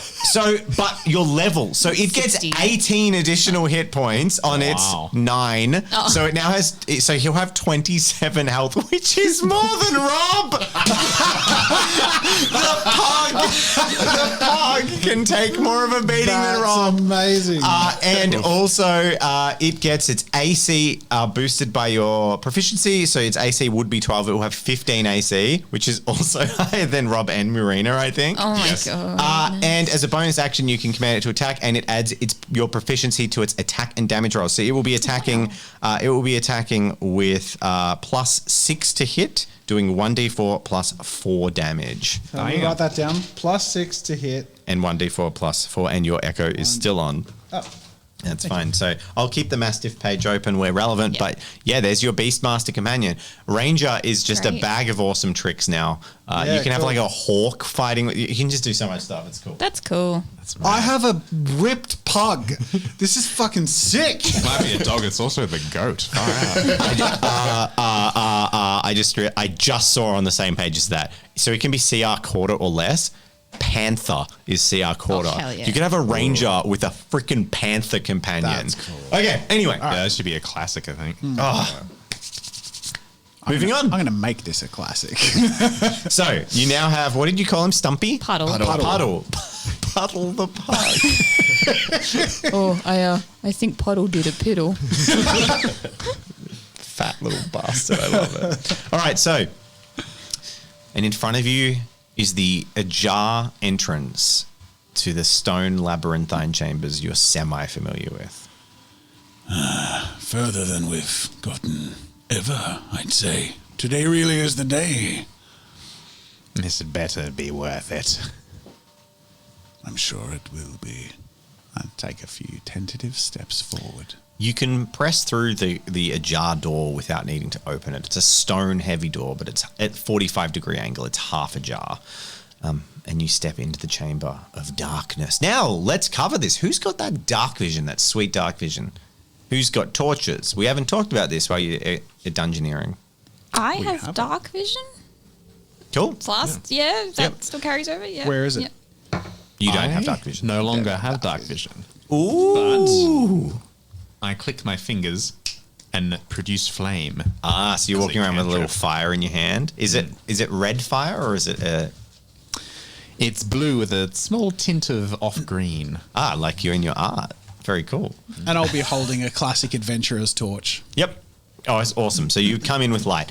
So, but your level. So it gets 60. 18 additional hit points on its 9. Oh. So it now has, so he'll have 27 health, which is more than Rob. The pug can take more of a beating than Rob. Amazing. And also, it gets its AC boosted by your proficiency. So its AC would be 12. It will have 15 AC, which is also higher than Rob and Marina, I think. Oh my god. And as a bonus action, you can command it to attack, and it adds your proficiency to its attack and damage rolls. So it will be attacking. It will be attacking with +6 to hit, doing 1d4 plus 4 damage. Let me write that down. +6 to hit. And 1d4 plus 4, and your echo is still on. Oh. That's fine. So I'll keep the Mastiff page open where relevant. But yeah, there's your Beastmaster companion. Ranger is just a bag of awesome tricks now. You can have like a hawk fighting. You can just do so much stuff. It's cool. That's cool. I have a ripped pug. This is fucking sick. It might be a dog. It's also the goat. Far out. I just saw on the same page as that. So it can be CR quarter or less. Panther is CR quarter. Oh, hell yeah. You could have a ranger with a freaking panther companion. That's cool. Okay, anyway. Yeah, that should be a classic, I think. Moving on. I'm going to make this a classic. So you now have, what did you call him? Stumpy? Puddle. Puddle. Puddle the pug. Oh, I think Puddle did a piddle. Fat little bastard. I love it. All right, so, and in front of you is the Ajar entrance to the stone labyrinthine chambers you're semi-familiar with. Further than we've gotten ever, I'd say. Today really is the day. This had better be worth it. I'm sure it will be. I'll take a few tentative steps forward. You can press through the Ajar door without needing to open it. It's a stone-heavy door, but it's at 45-degree angle. It's half ajar. And you step into the chamber of darkness. Now, let's cover this. Who's got that dark vision, that sweet dark vision? Who's got torches? We haven't talked about this while you're dungeoneering. I have dark vision. Cool. It's last, that still carries over. Yeah. Where is it? Yeah. You don't have dark vision. No longer have dark vision. Ooh. I click my fingers and produce flame. Ah, so you're As walking a around with a little cantrip. fire in your hand. Is it red fire or is it It's blue with a small tint of off green. like you're in your art? Very cool. And I'll be holding a classic adventurer's torch. Yep. Oh, it's awesome. So you come in with light,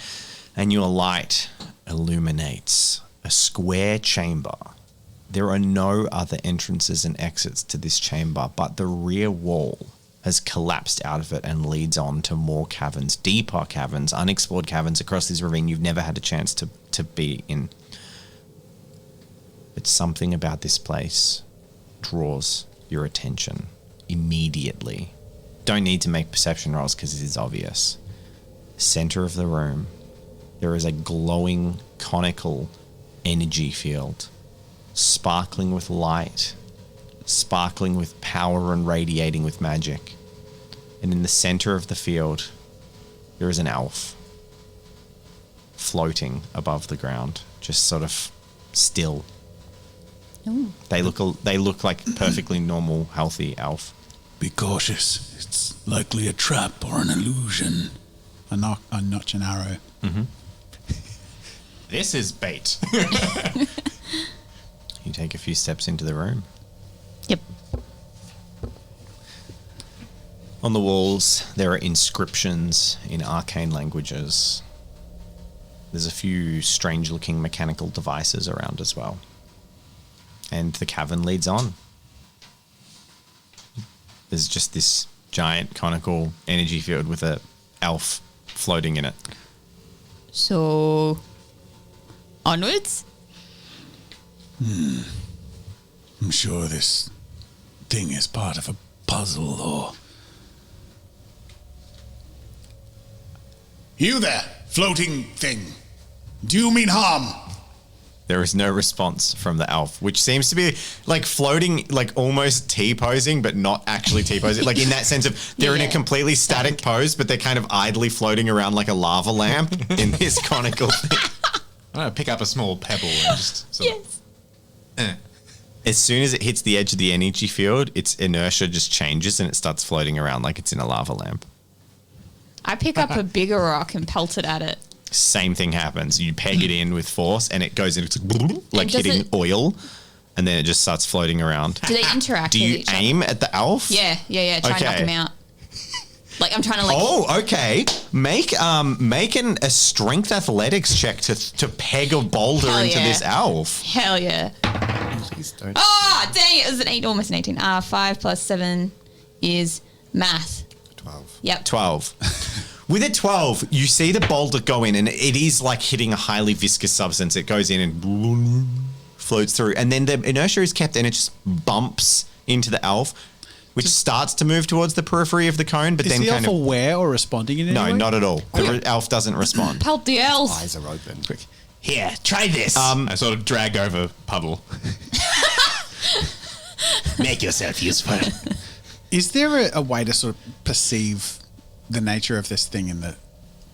and your light illuminates a square chamber. There are no other entrances and exits to this chamber, but the rear wall has collapsed out of it and leads on to more caverns, deeper caverns, unexplored caverns across this ravine you've never had a chance to be in. But something about this place draws your attention immediately. Don't need to make perception rolls because it is obvious. Center of the room, there is a glowing conical energy field, sparkling with light, sparkling with power and radiating with magic. And in the center of the field, there is an elf floating above the ground, just sort of still. Ooh. They look like perfectly normal, healthy elf. Be cautious. It's likely a trap or an illusion. I notch an arrow. This is bait. You take a few steps into the room. Yep. On the walls, there are inscriptions in arcane languages. There's a few strange-looking mechanical devices around as well. And the cavern leads on. There's just this giant conical energy field with a elf floating in it. So, onwards? I'm sure this thing is part of a puzzle or... You there, floating thing. Do you mean harm? There is no response from the elf, which seems to be like floating, like almost T-posing, but not actually T-posing. Like in that sense of they're in a completely static pose, but they're kind of idly floating around like a lava lamp in this conical thing. I'm going to pick up a small pebble and just sort of... As soon as it hits the edge of the energy field, its inertia just changes and it starts floating around like it's in a lava lamp. I pick up a bigger rock and pelt it at it. Same thing happens. You peg it in with force and it goes in, it's like does hitting it- oil, and then it just starts floating around. Do they interact Do with you each other? aim at the elf? Yeah. Try and knock Okay. him out. Like I'm trying to Oh, okay. Make a strength athletics check to peg a boulder Hell into yeah. this elf. Hell yeah. Please don't. Oh, dang it. It was an 8, almost an 18. 5 plus 7 is math. 12. Yep. 12. With a 12, you see the boulder go in, and it is like hitting a highly viscous substance. It goes in and floats through, and then the inertia is kept, and it just bumps into the elf, which starts to move towards the periphery of the cone, but Is then the kind elf of aware or responding in any no, way? not at all. The elf doesn't respond. Pelt the elf. Eyes are open. Here, try this. I sort of drag over Puddle. Make yourself useful. Is there a way to sort of perceive the nature of this thing in the...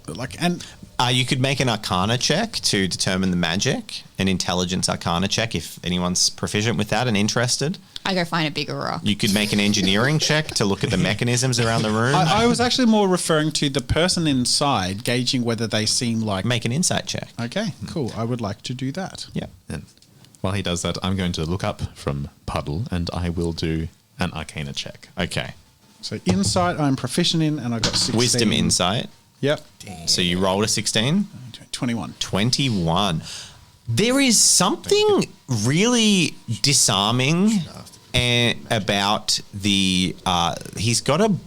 Like, and You could make an Arcana check to determine the magic, an Intelligence Arcana check if anyone's proficient with that and interested. I go find a bigger rock. You could make an engineering check to look at the mechanisms around the room. I was actually more referring to the person inside, gauging whether they seem like... Make an insight check. Okay, cool. I would like to do that. Yeah. And while he does that, I'm going to look up from Puddle and I will do an Arcana check. Okay. So insight I'm proficient in, and I got 16. Wisdom insight. Yep. So you rolled a 16? 21. 21. There is something really disarming about the he's got an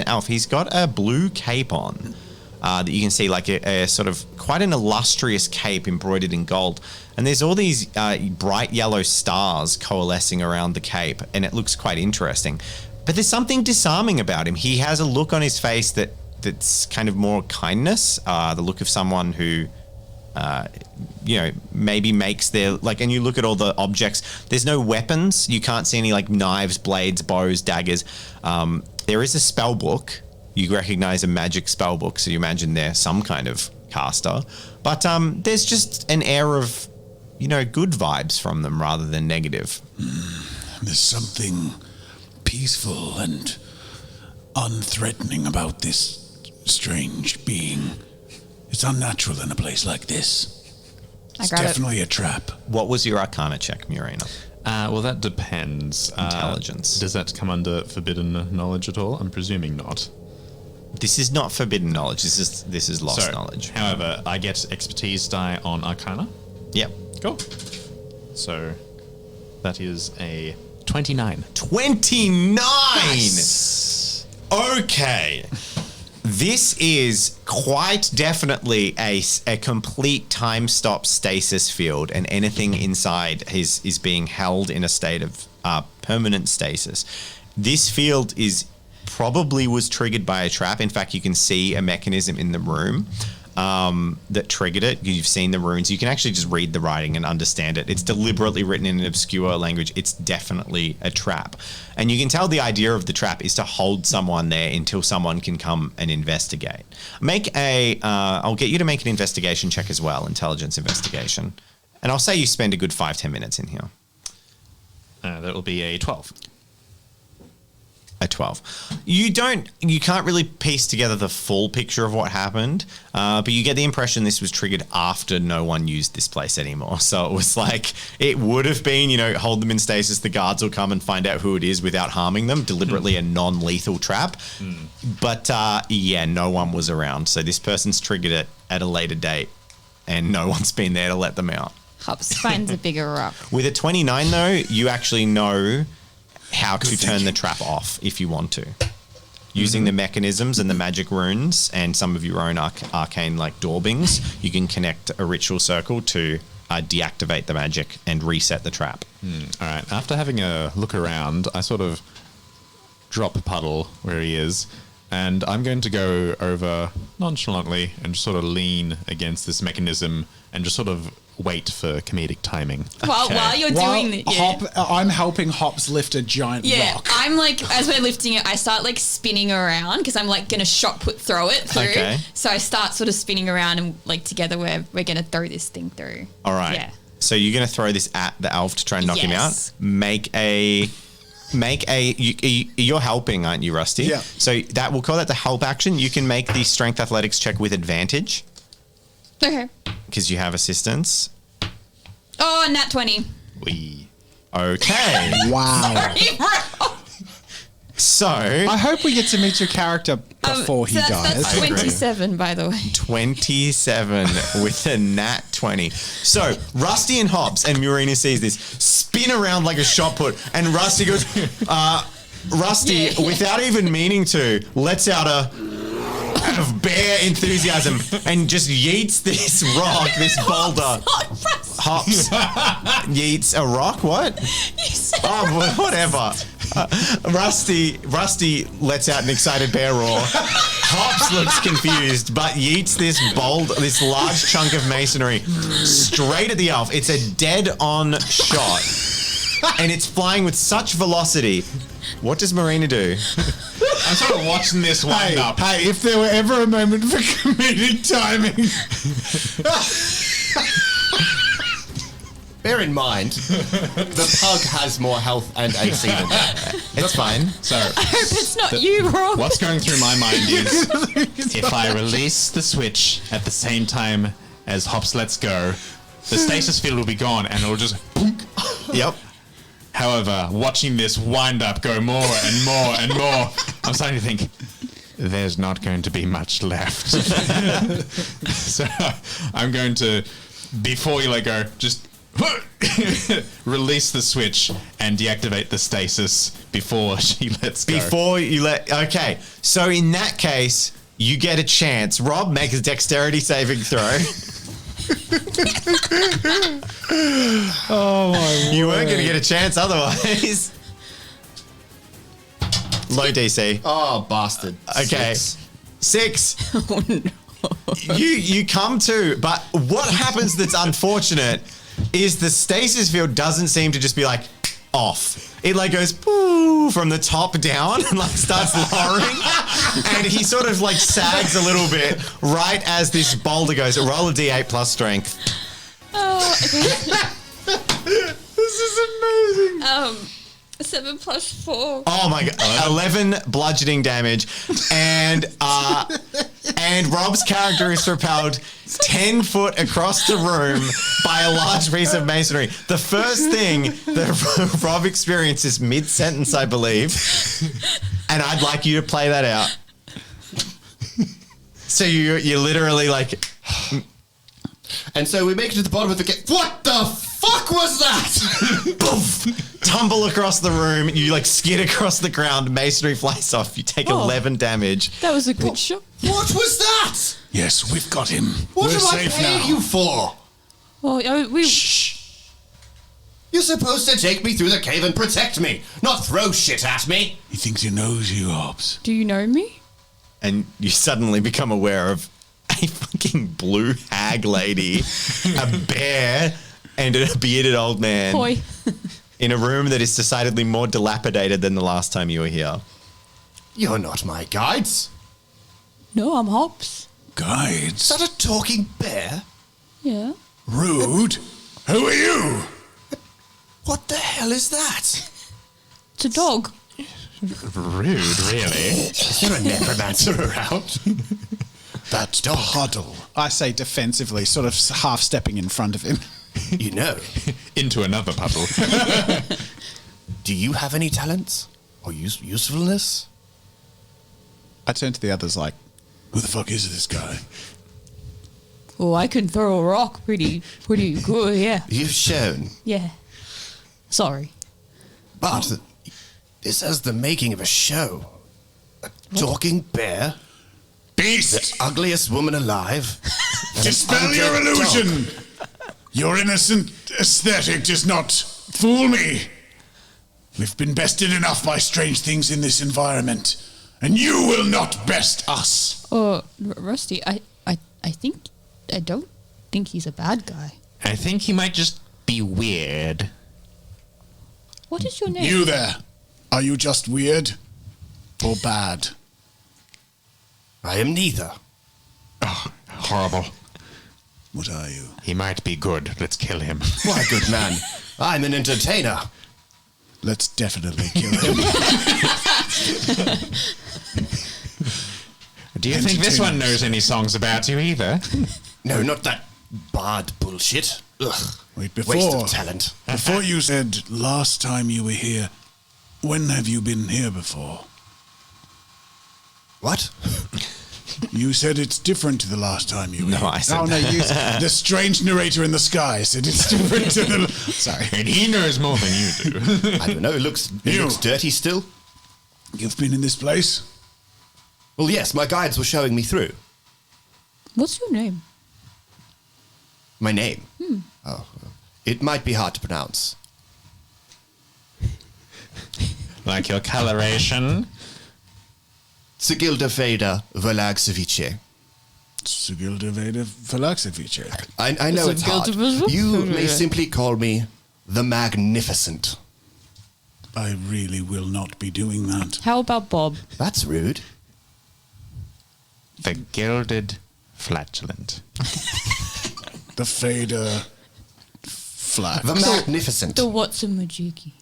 elf, he's got a blue cape on that you can see, like a sort of quite an illustrious cape embroidered in gold, and there's all these bright yellow stars coalescing around the cape, and it looks quite interesting, but there's something disarming about him. He has a look on his face that's kind of more kindness, the look of someone who maybe makes their, like, and you look at all the objects, there's no weapons. You can't see any like knives, blades, bows, daggers. There is a spell book. You recognize a magic spell book, so you imagine they're some kind of caster. But there's just an air of, good vibes from them rather than negative. There's something peaceful and unthreatening about this strange being. It's unnatural in a place like this. It's definitely a trap. What was your Arcana check, Murena? Well, that depends. Intelligence. Does that come under forbidden knowledge at all? I'm presuming not. This is not forbidden knowledge. This is lost knowledge. However, I get expertise die on Arcana. Yep. Cool. So that is a 29. 29! Nice. Okay. This is quite definitely a complete time stop stasis field, and anything inside is being held in a state of permanent stasis. This field probably was triggered by a trap. In fact, you can see a mechanism in the room that triggered it. You've seen the runes. You can actually just read the writing and understand it. It's deliberately written in an obscure language. It's definitely a trap. And you can tell the idea of the trap is to hold someone there until someone can come and investigate. I'll get you to make an investigation check as well, intelligence investigation. And I'll say you spend a good 5-10 minutes in here. That will be a 12. A 12. You can't really piece together the full picture of what happened, but you get the impression this was triggered after no one used this place anymore. So it was like, it would have been, hold them in stasis, the guards will come and find out who it is without harming them, deliberately a non-lethal trap. But no one was around. So this person's triggered it at a later date and no one's been there to let them out. Hops finds a bigger rock. With a 29 though, you actually know how to turn the trap off if you want to. Using the mechanisms and the magic runes and some of your own arcane like Daubings, you can connect a ritual circle to deactivate the magic and reset the trap. All right. After having a look around, I sort of drop Puddle where he is, and I'm going to go over nonchalantly and just sort of lean against this mechanism and just sort of wait for comedic timing. While you're doing it, I'm helping Hops lift a giant rock. I'm like, as we're lifting it, I start like spinning around because I'm like going to throw it through. Okay. So I start sort of spinning around and like together we're going to throw this thing through. All right. Yeah. So you're going to throw this at the elf to try and knock him out. You're helping, aren't you, Rusty? Yeah. So we'll call that the help action. You can make the strength athletics check with advantage. Okay. Because you have assistance. Oh, nat 20. Okay. Wow. So I hope we get to meet your character before he dies. That's 27, by the way. 27 with a nat 20. So Rusty and Hobbs, and Murena sees this, spin around like a shot put, and Rusty goes, without even meaning to, lets out of bare enthusiasm and just yeets this rock, this boulder. Hops yeets a rock. What? Whatever. Rusty lets out an excited bear roar. Hops looks confused, but yeets this large chunk of masonry straight at the elf. It's a dead-on shot, and it's flying with such velocity. What does Marina do? I'm sort of watching this wind up. Hey, if there were ever a moment for comedic timing. Bear in mind, the pug has more health and AC than that. It's fine. So, I hope it's not you, Rob. what's going through my mind is if I release the switch at the same time as Hops Let's Go, the stasis field will be gone and it'll just boonk. Yep. However, watching this wind up go more and more and more, I'm starting to think there's not going to be much left. So I'm going to, before you let go, just release the switch and deactivate the stasis before she lets go. Okay, so in that case, you get a chance. Rob, make a dexterity saving throw. Oh my! You weren't going to get a chance otherwise. Low DC. Oh, bastard. Okay. 6. Oh, no. You come to, but what happens that's unfortunate is the stasis field doesn't seem to just be like off. It like goes poo from the top down and like starts lowering. And he sort of like sags a little bit right as this boulder goes. Roll a D8 plus strength. Oh, okay. This is amazing. 7 plus 4. Oh my god! 11 bludgeoning damage, and Rob's character is propelled 10 foot across the room by a large piece of masonry. The first thing that Rob experiences mid-sentence, I believe, and I'd like you to play that out. So you're literally like, and so we make it to the bottom of the cave. What the fuck was that? poof, tumble across the room. You like skid across the ground. Masonry flies off. You take 11 damage. That was a good shot. What was that? Yes, we've got him. What We're am I safe paying now. you for? We. You're supposed to take me through the cave and protect me, not throw shit at me. He thinks he knows you, Hobbs. Do you know me? And you suddenly become aware of a fucking blue hag lady, a bear, and a bearded old man Boy. in a room that is decidedly more dilapidated than the last time you were here. You're not my guides. No, I'm Hobbs. Guides? Is that a talking bear? Yeah. Rude. Who are you? What the hell is that? It's a dog. Rude, really. Is there a necromancer around? That's Puddle. I say defensively, sort of half stepping in front of him. You know. Into another puddle. Do you have any talents? Or usefulness? I turn to the others like, Who the fuck is this guy? Oh, I can throw a rock pretty good, yeah. You've shown. Yeah. Sorry. But this has the making of a show. A talking bear, Beast! the ugliest woman alive. and an Dispel your undead illusion! dog. Your innocent aesthetic does not fool me. We've been bested enough by strange things in this environment, and you will not best us. Rusty, I don't think he's a bad guy. I think he might just be weird. What is your name? You there. Are you just weird or bad? I am neither. Oh, horrible. What are you? He might be good. Let's kill him. Why, good man. I'm an entertainer. Let's definitely kill him. Do you think this one knows any songs about you either? No, not that bard bullshit. Ugh. Wait, Waste of talent. Before you said last time you were here, when have you been here before? What? You said it's different to the last time you were here. I said Oh, no, the strange narrator in the sky said it's different to the... Sorry. And he knows more than you do. I don't know. It looks dirty still. You've been in this place? Well, yes, my guides were showing me through. What's your name? My name? Oh, it might be hard to pronounce. Like your coloration. Sigilda Veda Velagsevice. Sigilda Veda Velagsevice. I know it's hard. Sigilda Velagsevice. You may simply call me the Magnificent. I really will not be doing that. How about Bob? That's rude. The gilded flatulent. The Fader flat. The magnificent. The what's a majiggy?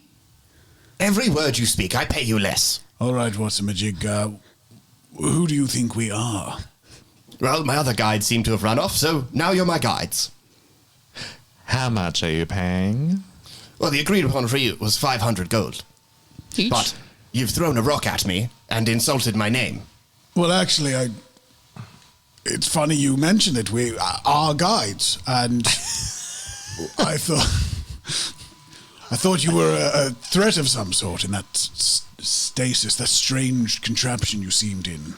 Every word you speak, I pay you less. All right, what's a majig? Who do you think we are? Well, my other guides seem to have run off, so now you're my guides. How much are you paying? Well, the agreed upon fee was 500 gold. Each? But you've thrown a rock at me and insulted my name. Well, actually, it's funny you mentioned it. We are guides, and I thought you were a threat of some sort in that stasis, that strange contraption you seemed in.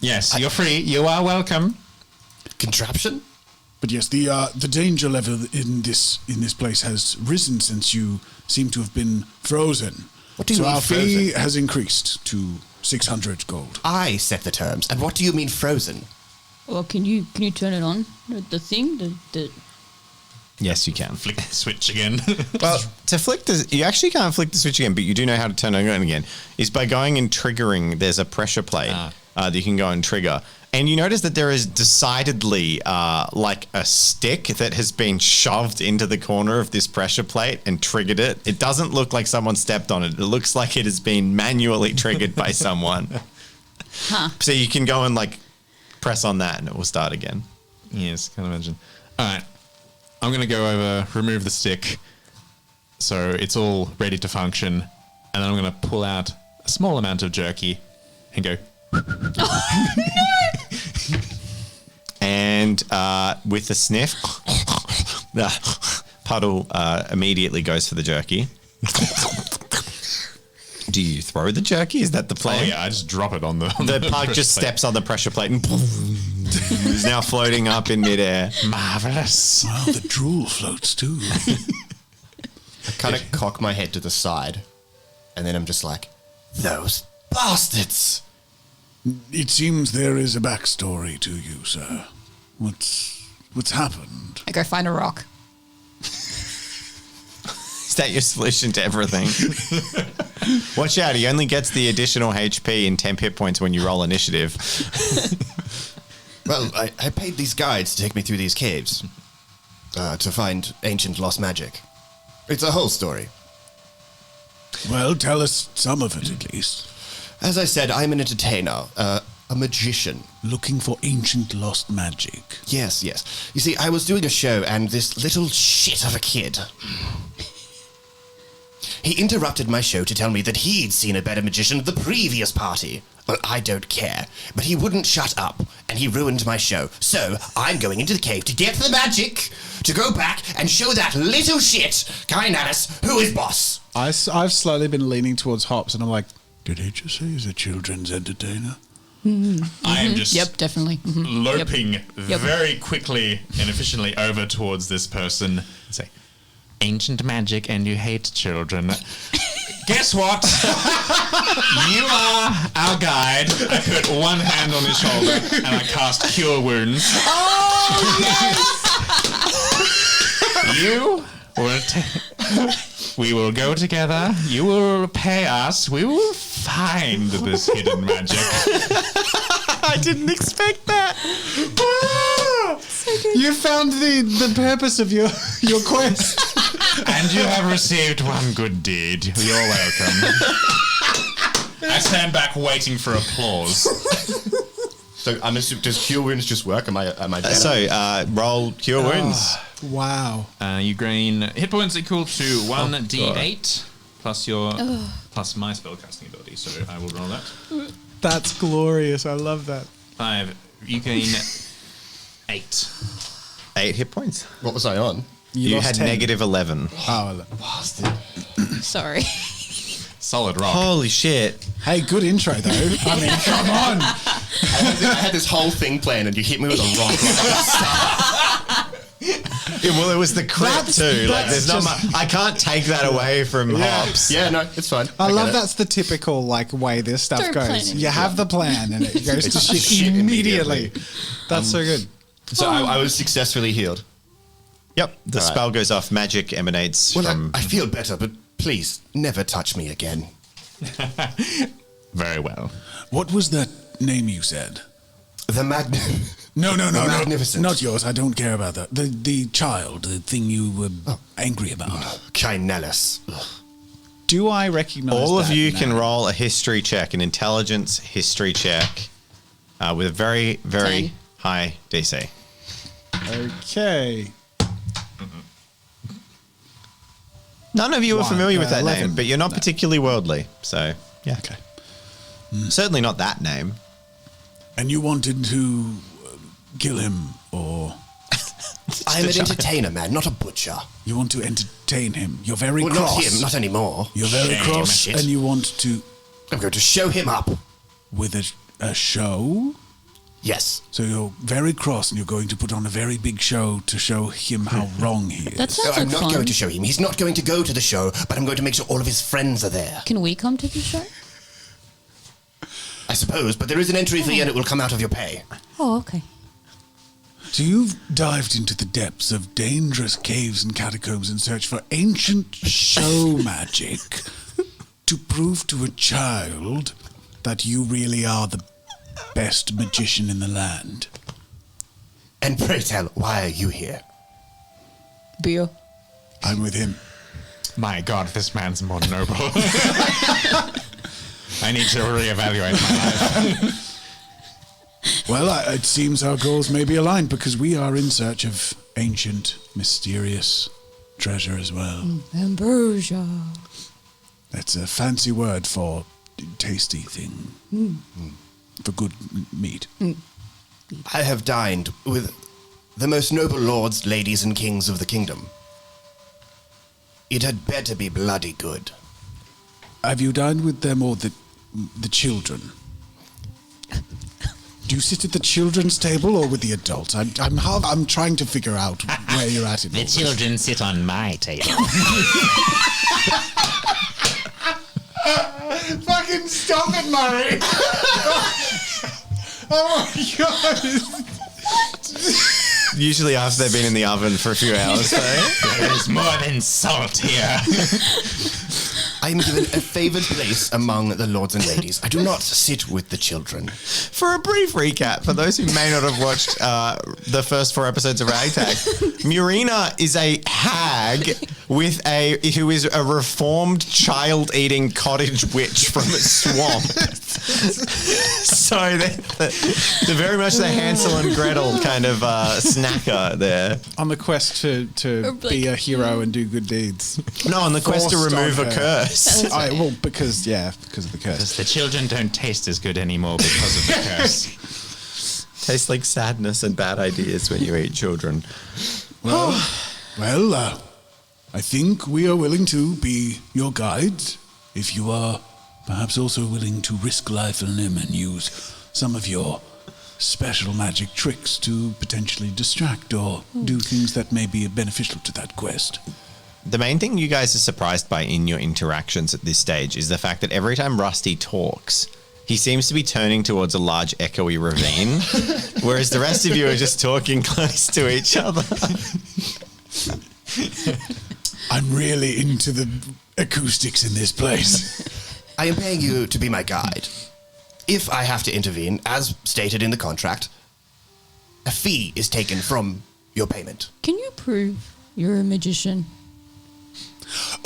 Yes, you're free. You are welcome. Contraption? But yes, the danger level in this place has risen since you seem to have been frozen. What do you so mean our fee frozen? has increased to 600 gold. I set the terms. And what do you mean frozen? Well, can you turn it on? The thing? The Yes, you can. Flick the switch again. Well, to flick you actually can't flick the switch again, but you do know how to turn it on again. Is by going and triggering. There's a pressure plate that you can go and trigger, and you notice that there is decidedly like a stick that has been shoved into the corner of this pressure plate and triggered it. It doesn't look like someone stepped on it. It looks like it has been manually triggered by someone. Huh. So you can go and like press on that, and it will start again. Yes, can't imagine. All right. I'm going to go over, remove the stick, so it's all ready to function, and then I'm going to pull out a small amount of jerky and go. And with a sniff, the puddle immediately goes for the jerky. Do you throw the jerky? Is that the plan? Oh yeah, I just drop it on the. The pug just steps on the pressure plate and is now floating up in midair. Marvelous. Wow, the drool floats too. I kind of cock my head to the side, and then I'm just like, those bastards! It seems there is a backstory to you, sir. What's happened? I go find a rock. Is that your solution to everything? Watch out, he only gets the additional HP and 10 hit points when you roll initiative. Well, I paid these guides to take me through these caves to find ancient lost magic. It's a whole story. Well, tell us some of it at least. As I said, I'm an entertainer, a magician. Looking for ancient lost magic. Yes, yes. You see, I was doing a show, and this little shit of a kid... He interrupted my show to tell me that he'd seen a better magician at the previous party. Well, I don't care, but he wouldn't shut up, and he ruined my show. So, I'm going into the cave to get the magic, to go back and show that little shit coming at us who is boss. I've slowly been leaning towards Hops, and I'm like, Did he just say he's a children's entertainer? I am just Yep, definitely. loping very quickly and efficiently over towards this person and say, ancient magic and you hate children. Guess what? You are our guide. I put one hand on his shoulder and I cast Cure Wounds. Oh, yes! You will we will go together. You will pay us. We will find this hidden magic. I didn't expect that. you found the purpose of your quest. And you have received one good deed. You're welcome. I stand back waiting for applause. So, I'm assuming, does Cure Wounds just work? Am I better? So, roll Cure Wounds. Wow. You gain hit points equal to 1d8 plus your plus my spellcasting ability. So I will roll that. That's glorious. I love that. 5. You gain 8. 8 hit points. What was I on? You lost had 10. negative 11. Oh, Bastard. Sorry. Solid rock. Holy shit. Hey, good intro though. I mean, come on. I had this whole thing planned, and you hit me with a rock. Yeah, well, it was the crit too. Like, there's not much. I can't take that away from Hops. Yeah, no, it's fine. I love get it. that's the typical like way this stuff Don't goes. plan it. You have the plan and it goes to It's shit, shit immediately. immediately. That's so good. So I was successfully healed. Yep. The All right. spell goes off. Magic emanates Well, from. I feel better, but Please, never touch me again. Very well. What was that name you said? The No, Magnificent. not yours. I don't care about that. The child, the thing you were angry about. Kinellus. Do I recognize All of that you name? can roll a history check, an intelligence history check, with a very, very 10. high DC. Okay. None of you are familiar with that 11. name, but you're not particularly worldly, so yeah. Okay. Certainly not that name. And you wanted to kill him, or I'm an entertainer, man, not a butcher. you want to entertain him? You're very Well, cross. not him, not anymore. You're very Shame, cross, shit. and you want to I'm going to show him up. with a show. Yes. So you're very cross, and you're going to put on a very big show to show him how wrong he is. That So sounds I'm like not fun. going to show him. He's not going to go to the show, but I'm going to make sure all of his friends are there. Can we come to the show? I suppose, but there is an entry fee and it will come out of your pay. Oh, okay. So you've dived into the depths of dangerous caves and catacombs in search for ancient show magic to prove to a child that you really are the best magician in the land. And pray tell, why are you here? Beer. I'm with him. My God, this man's more noble. I need to reevaluate my life. Well, it seems our goals may be aligned because we are in search of ancient, mysterious treasure as well. Ambrosia. That's a fancy word for tasty thing. For good meat. I have dined with the most noble lords, ladies, and kings of the kingdom. It had better be bloody good. Have you dined with them or the children? Do you sit at the children's table or with the adults? I'm trying to figure out where you're at in all The this. children sit on my table. Fucking stop it, Murray! Oh my god! Usually after they've been in the oven for a few hours, though. There's more than salt here. I am given a favoured place among the lords and ladies. I do not sit with the children. For a brief recap, for those who may not have watched the first 4 episodes of RAGTAG, Murina is a hag who is a reformed child-eating cottage witch from a swamp. So they're very much the Hansel and Gretel kind of snacker there. On the quest to be a hero and do good deeds. No, on the quest to Forced on remove a her. curse. Because of the curse. The children don't taste as good anymore because of the curse. Tastes like sadness and bad ideas when you eat children. Well, I think we are willing to be your guides if you are perhaps also willing to risk life and limb and use some of your special magic tricks to potentially distract or do things that may be beneficial to that quest. The main thing you guys are surprised by in your interactions at this stage is the fact that every time Rusty talks, he seems to be turning towards a large echoey ravine, whereas the rest of you are just talking close to each other. I'm really into the acoustics in this place. I am paying you to be my guide. If I have to intervene, as stated in the contract, a fee is taken from your payment. Can you prove you're a magician?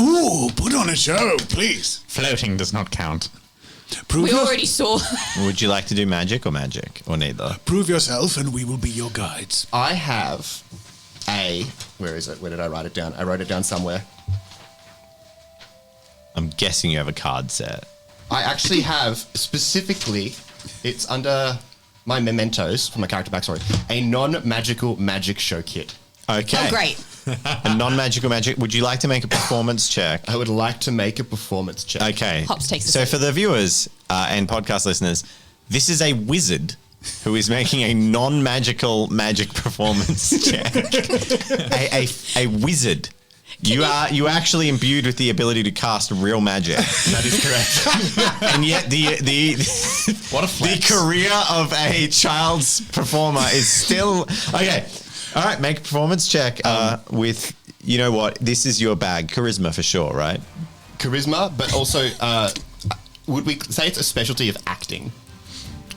Ooh, put on a show, please. Floating does not count. Prove, We your- already saw. Would you like to do magic or neither? prove yourself and we will be your guides. I have where is it? Where did I write it down? I wrote it down somewhere. I'm guessing you have a card set. I actually have specifically, it's under my mementos from my character backstory, a non-magical magic show kit. Okay. Oh, great. A non-magical magic. Would you like to make a performance check? I would like to make a performance check. Okay. Hops takes the So seat. for the viewers and podcast listeners, this is a wizard who is making a non-magical magic performance check. a wizard. You are actually imbued with the ability to cast real magic. That is correct. And yet the What a flex. the career of a child's performer is still okay. All right, make a performance check with, you know what, this is your bag. Charisma for sure, right? charisma, but also would we say it's a specialty of acting?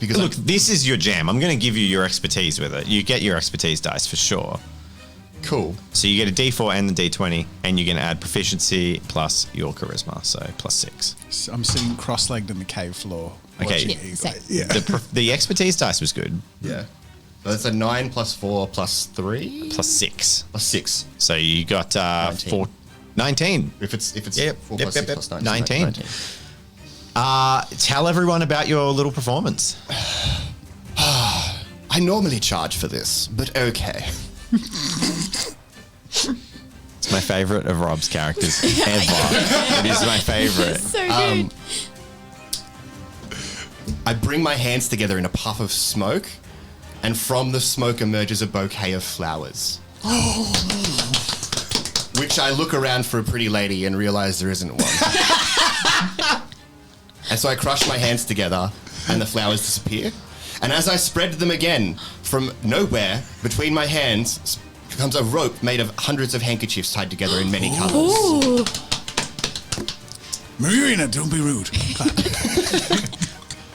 Because Look, this is your jam. I'm going to give you your expertise with it. You get your expertise dice for sure. cool. So you get a D4 and the D20, and you're going to add proficiency plus your charisma, so plus 6. So I'm sitting cross-legged in the cave floor. Okay. watching Yeah, Eagle. same. Yeah. The expertise dice was good, Yeah. So that's a 9 plus 4 plus 3 plus 6. plus 6. So you got 19. 19. If it's Yep, 4 yep, plus yep, 6 yep. plus 9. 19. Tell everyone about your little performance. I normally charge for this, but okay. It's my favorite of Rob's characters ever. It is my favorite. So good. I bring my hands together in a puff of smoke, and from the smoke emerges a bouquet of flowers. Which I look around for a pretty lady and realize there isn't one. And so I crush my hands together, and the flowers disappear. And as I spread them again, from nowhere, between my hands, comes a rope made of hundreds of handkerchiefs tied together in many colors. Marina, don't be rude.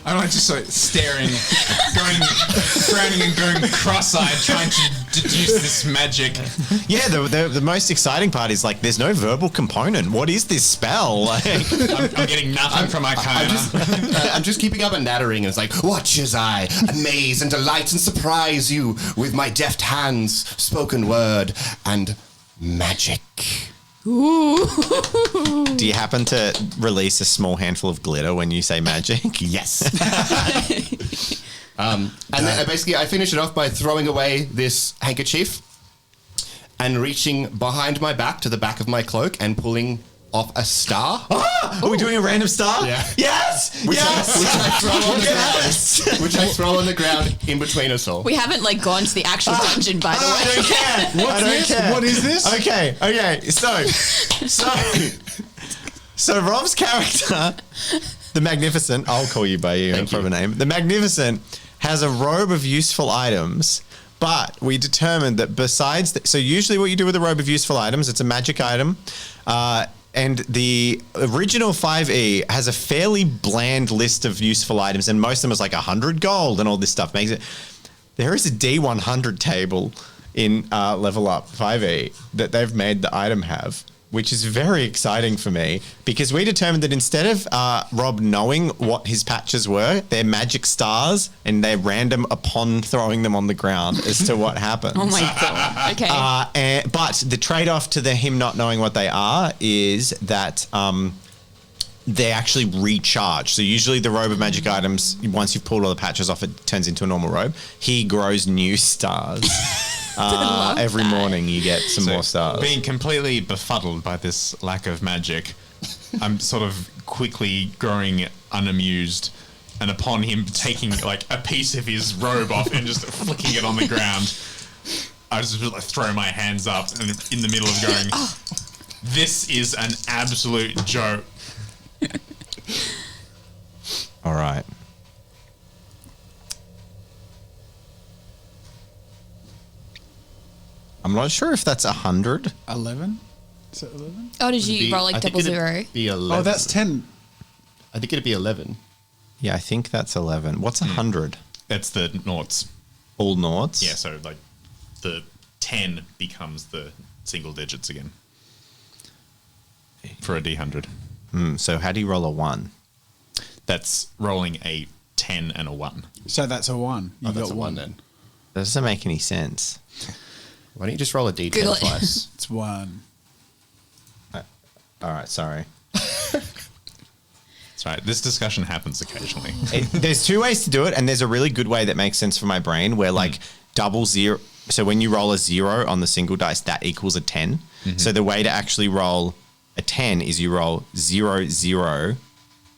I'm like just like staring, frowning and going cross-eyed, trying to deduce this magic. Yeah, the most exciting part is like there's no verbal component. What is this spell? Like, I'm getting nothing from Arcana. I'm just keeping up a nattering, and it's like, watch as I amaze and delight and surprise you with my deft hands, spoken word, and magic. do you happen to release a small handful of glitter when you say magic? Yes. And then basically I finish it off by throwing away this handkerchief and reaching behind my back to the back of my cloak and pulling off a star. Are we doing a random star? Yeah. Yes! Which I throw on the Yes! ground. Which I throw on the ground in between us all. We haven't like gone to the actual dungeon, by the I way. don't care. I don't care. What is this? Okay. So Rob's character, the Magnificent, I'll call you by your proper name. The Magnificent has a robe of useful items, but we determined that besides, so usually what you do with a robe of useful items, it's a magic item, and the original 5E has a fairly bland list of useful items, and most of them is like 100 gold and all this stuff. Makes it. There is a D100 table in Level Up 5E that they've made the item have, which is very exciting for me because we determined that instead of Rob knowing what his patches were, they're magic stars and they're random upon throwing them on the ground as to what happens. Oh my god. Okay. But the trade-off to him not knowing what they are is that they actually recharge. So usually the robe of magic items, once you've pulled all the patches off, it turns into a normal robe. He grows new stars. Every morning you get some more stars. Being completely befuddled by this lack of magic, I'm sort of quickly growing unamused, and upon him taking like a piece of his robe off and just flicking it on the ground, I just like throw my hands up and in the middle of going, this is an absolute joke. All right. I'm not sure if that's 100. 11? Is it 11? Oh, did you roll like double zero? Be 11. Oh, that's 10. I think it'd be 11. Yeah, I think that's 11. What's 100? That's the noughts. All noughts? Yeah, so like the 10 becomes the single digits again for a D100. So how do you roll a 1? That's rolling a 10 and a 1. So that's a 1. You That's got a 1 then. That doesn't make any sense. Why don't you just roll a D10 Google it. twice? It's 1. All right, sorry. That's right. This discussion happens occasionally. There's two ways to do it, and there's a really good way that makes sense for my brain where like double zero. So when you roll a 0 on the single dice, that equals a 10. So the way to actually roll a 10 is you roll 0, 0,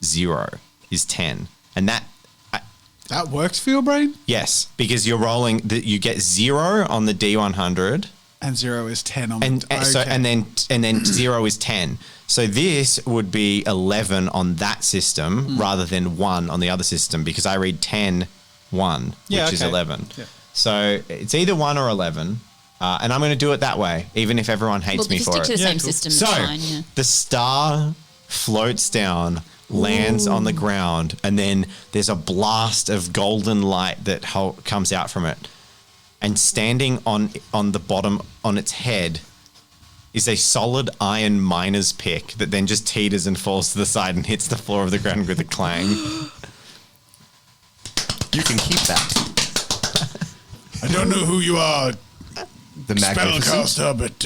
0 is 10. And that, That works for your brain? yes, because you're rolling, you get 0 on the D100. And 0 is 10 on And the... so okay. and then 0 is 10. So this would be 11 on that system rather than 1 on the other system because I read 10 1, Yeah, which is okay. 11. Yeah. So it's either 1 or 11. And I'm going to do it that way, even if everyone hates Well, me if you for stick to it. the Yeah, same cool. system, So it's fine, yeah. the star floats down, lands on the ground, and then there's a blast of golden light that comes out from it. And standing on the bottom, on its head, is a solid iron miner's pick that then just teeters and falls to the side and hits the floor of the ground with a clang. You can keep that. I don't know who you are, The magnificent. spellcaster, but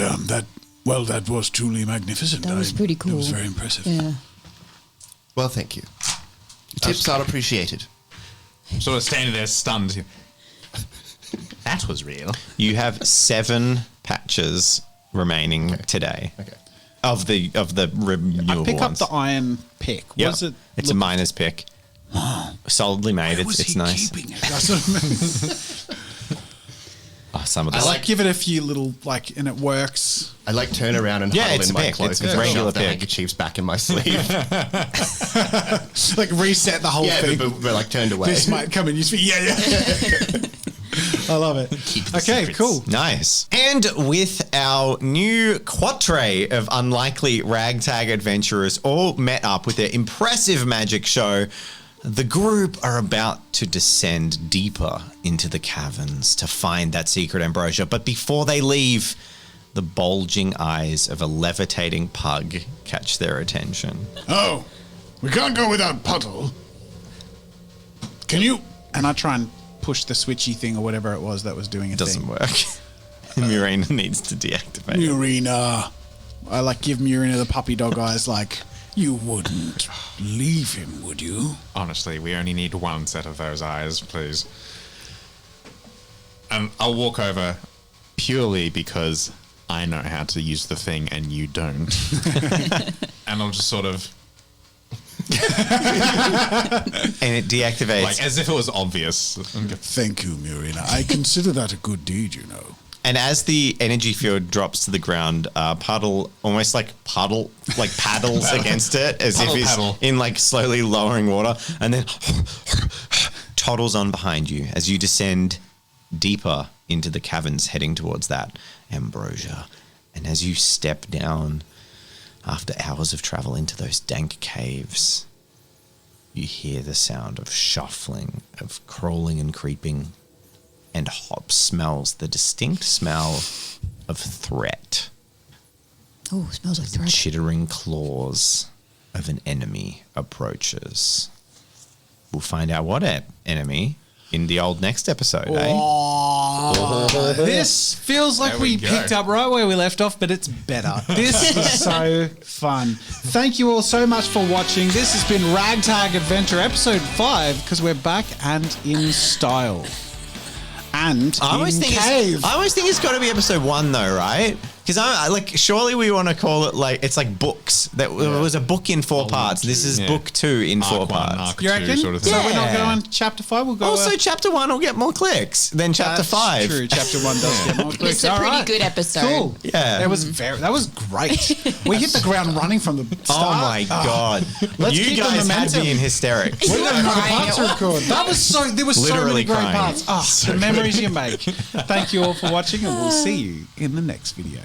that was truly magnificent. That was pretty cool. It was very impressive. Yeah. Well, thank you. Your tips are appreciated. Sort of standing there stunned. That was real. You have 7 patches remaining today. Okay. Of the renewable I pick up ones. the iron pick. What Yeah, does it it's a look- miner's pick. Solidly made. Where was It's he nice. keeping it? That's what Oh, some of the I like give it a few little and it works. I turn around and Yeah, huddle it's in a my pick. cloak It's and a shove regular the pick. handkerchiefs back in my sleeve. Reset the whole Yeah, thing. but turned away. This might come in useful. Yeah. I love it. the Okay, secrets. cool. Nice. And with our new quadre of unlikely ragtag adventurers all met up with their impressive magic show, the group are about to descend deeper into the caverns to find that secret ambrosia. But before they leave, the bulging eyes of a levitating pug catch their attention. Oh, we can't go without Puddle. Can you? And I try and push the switchy thing or whatever it was that was doing It a doesn't thing. work. Murena needs to deactivate it. Murena, I give Murina the puppy dog eyes you wouldn't leave him, would you? Honestly, we only need one set of those eyes, please. And I'll walk over purely because I know how to use the thing and you don't. And I'll just sort of, And it deactivates. like, as if it was obvious. Thank you, Murena. I consider that a good deed, you know. And as the energy field drops to the ground, Puddle almost paddles against it as Puddle if he's paddle. in slowly lowering water, and then toddles on behind you as you descend deeper into the caverns, heading towards that ambrosia. And as you step down after hours of travel into those dank caves, you hear the sound of shuffling, of crawling and creeping, and Hop smells the distinct smell of threat. Oh, smells like threat. Chittering claws of an enemy approaches. We'll find out what enemy in the old next episode, This feels like There we we go. picked up right where we left off, but it's better. This is so fun. Thank you all so much for watching. This has been Ragtag Adventure Episode 5, because we're back and in style. And I always in think cave. it's got to be episode 1 though, right? Because surely we want to call it it's like books. That was a book in 4 parts. This is book 2 in 4 Arc 1, parts. Arc You 2 reckon? sort of thing. So we're not Yeah. going chapter 5, we'll go... Also, chapter 1 will get more clicks than chapter That's 5. True, chapter 1 does get more clicks. It's a All pretty right. good episode. Cool. Yeah. That was great. We hit the ground running from the start. Oh my god! Let's You keep the guys had momentum. me in hysterics. We got another Crying. part to record. There was so Literally many great crying. parts. The memories you make. Thank you all for watching, and we'll see you in the next video.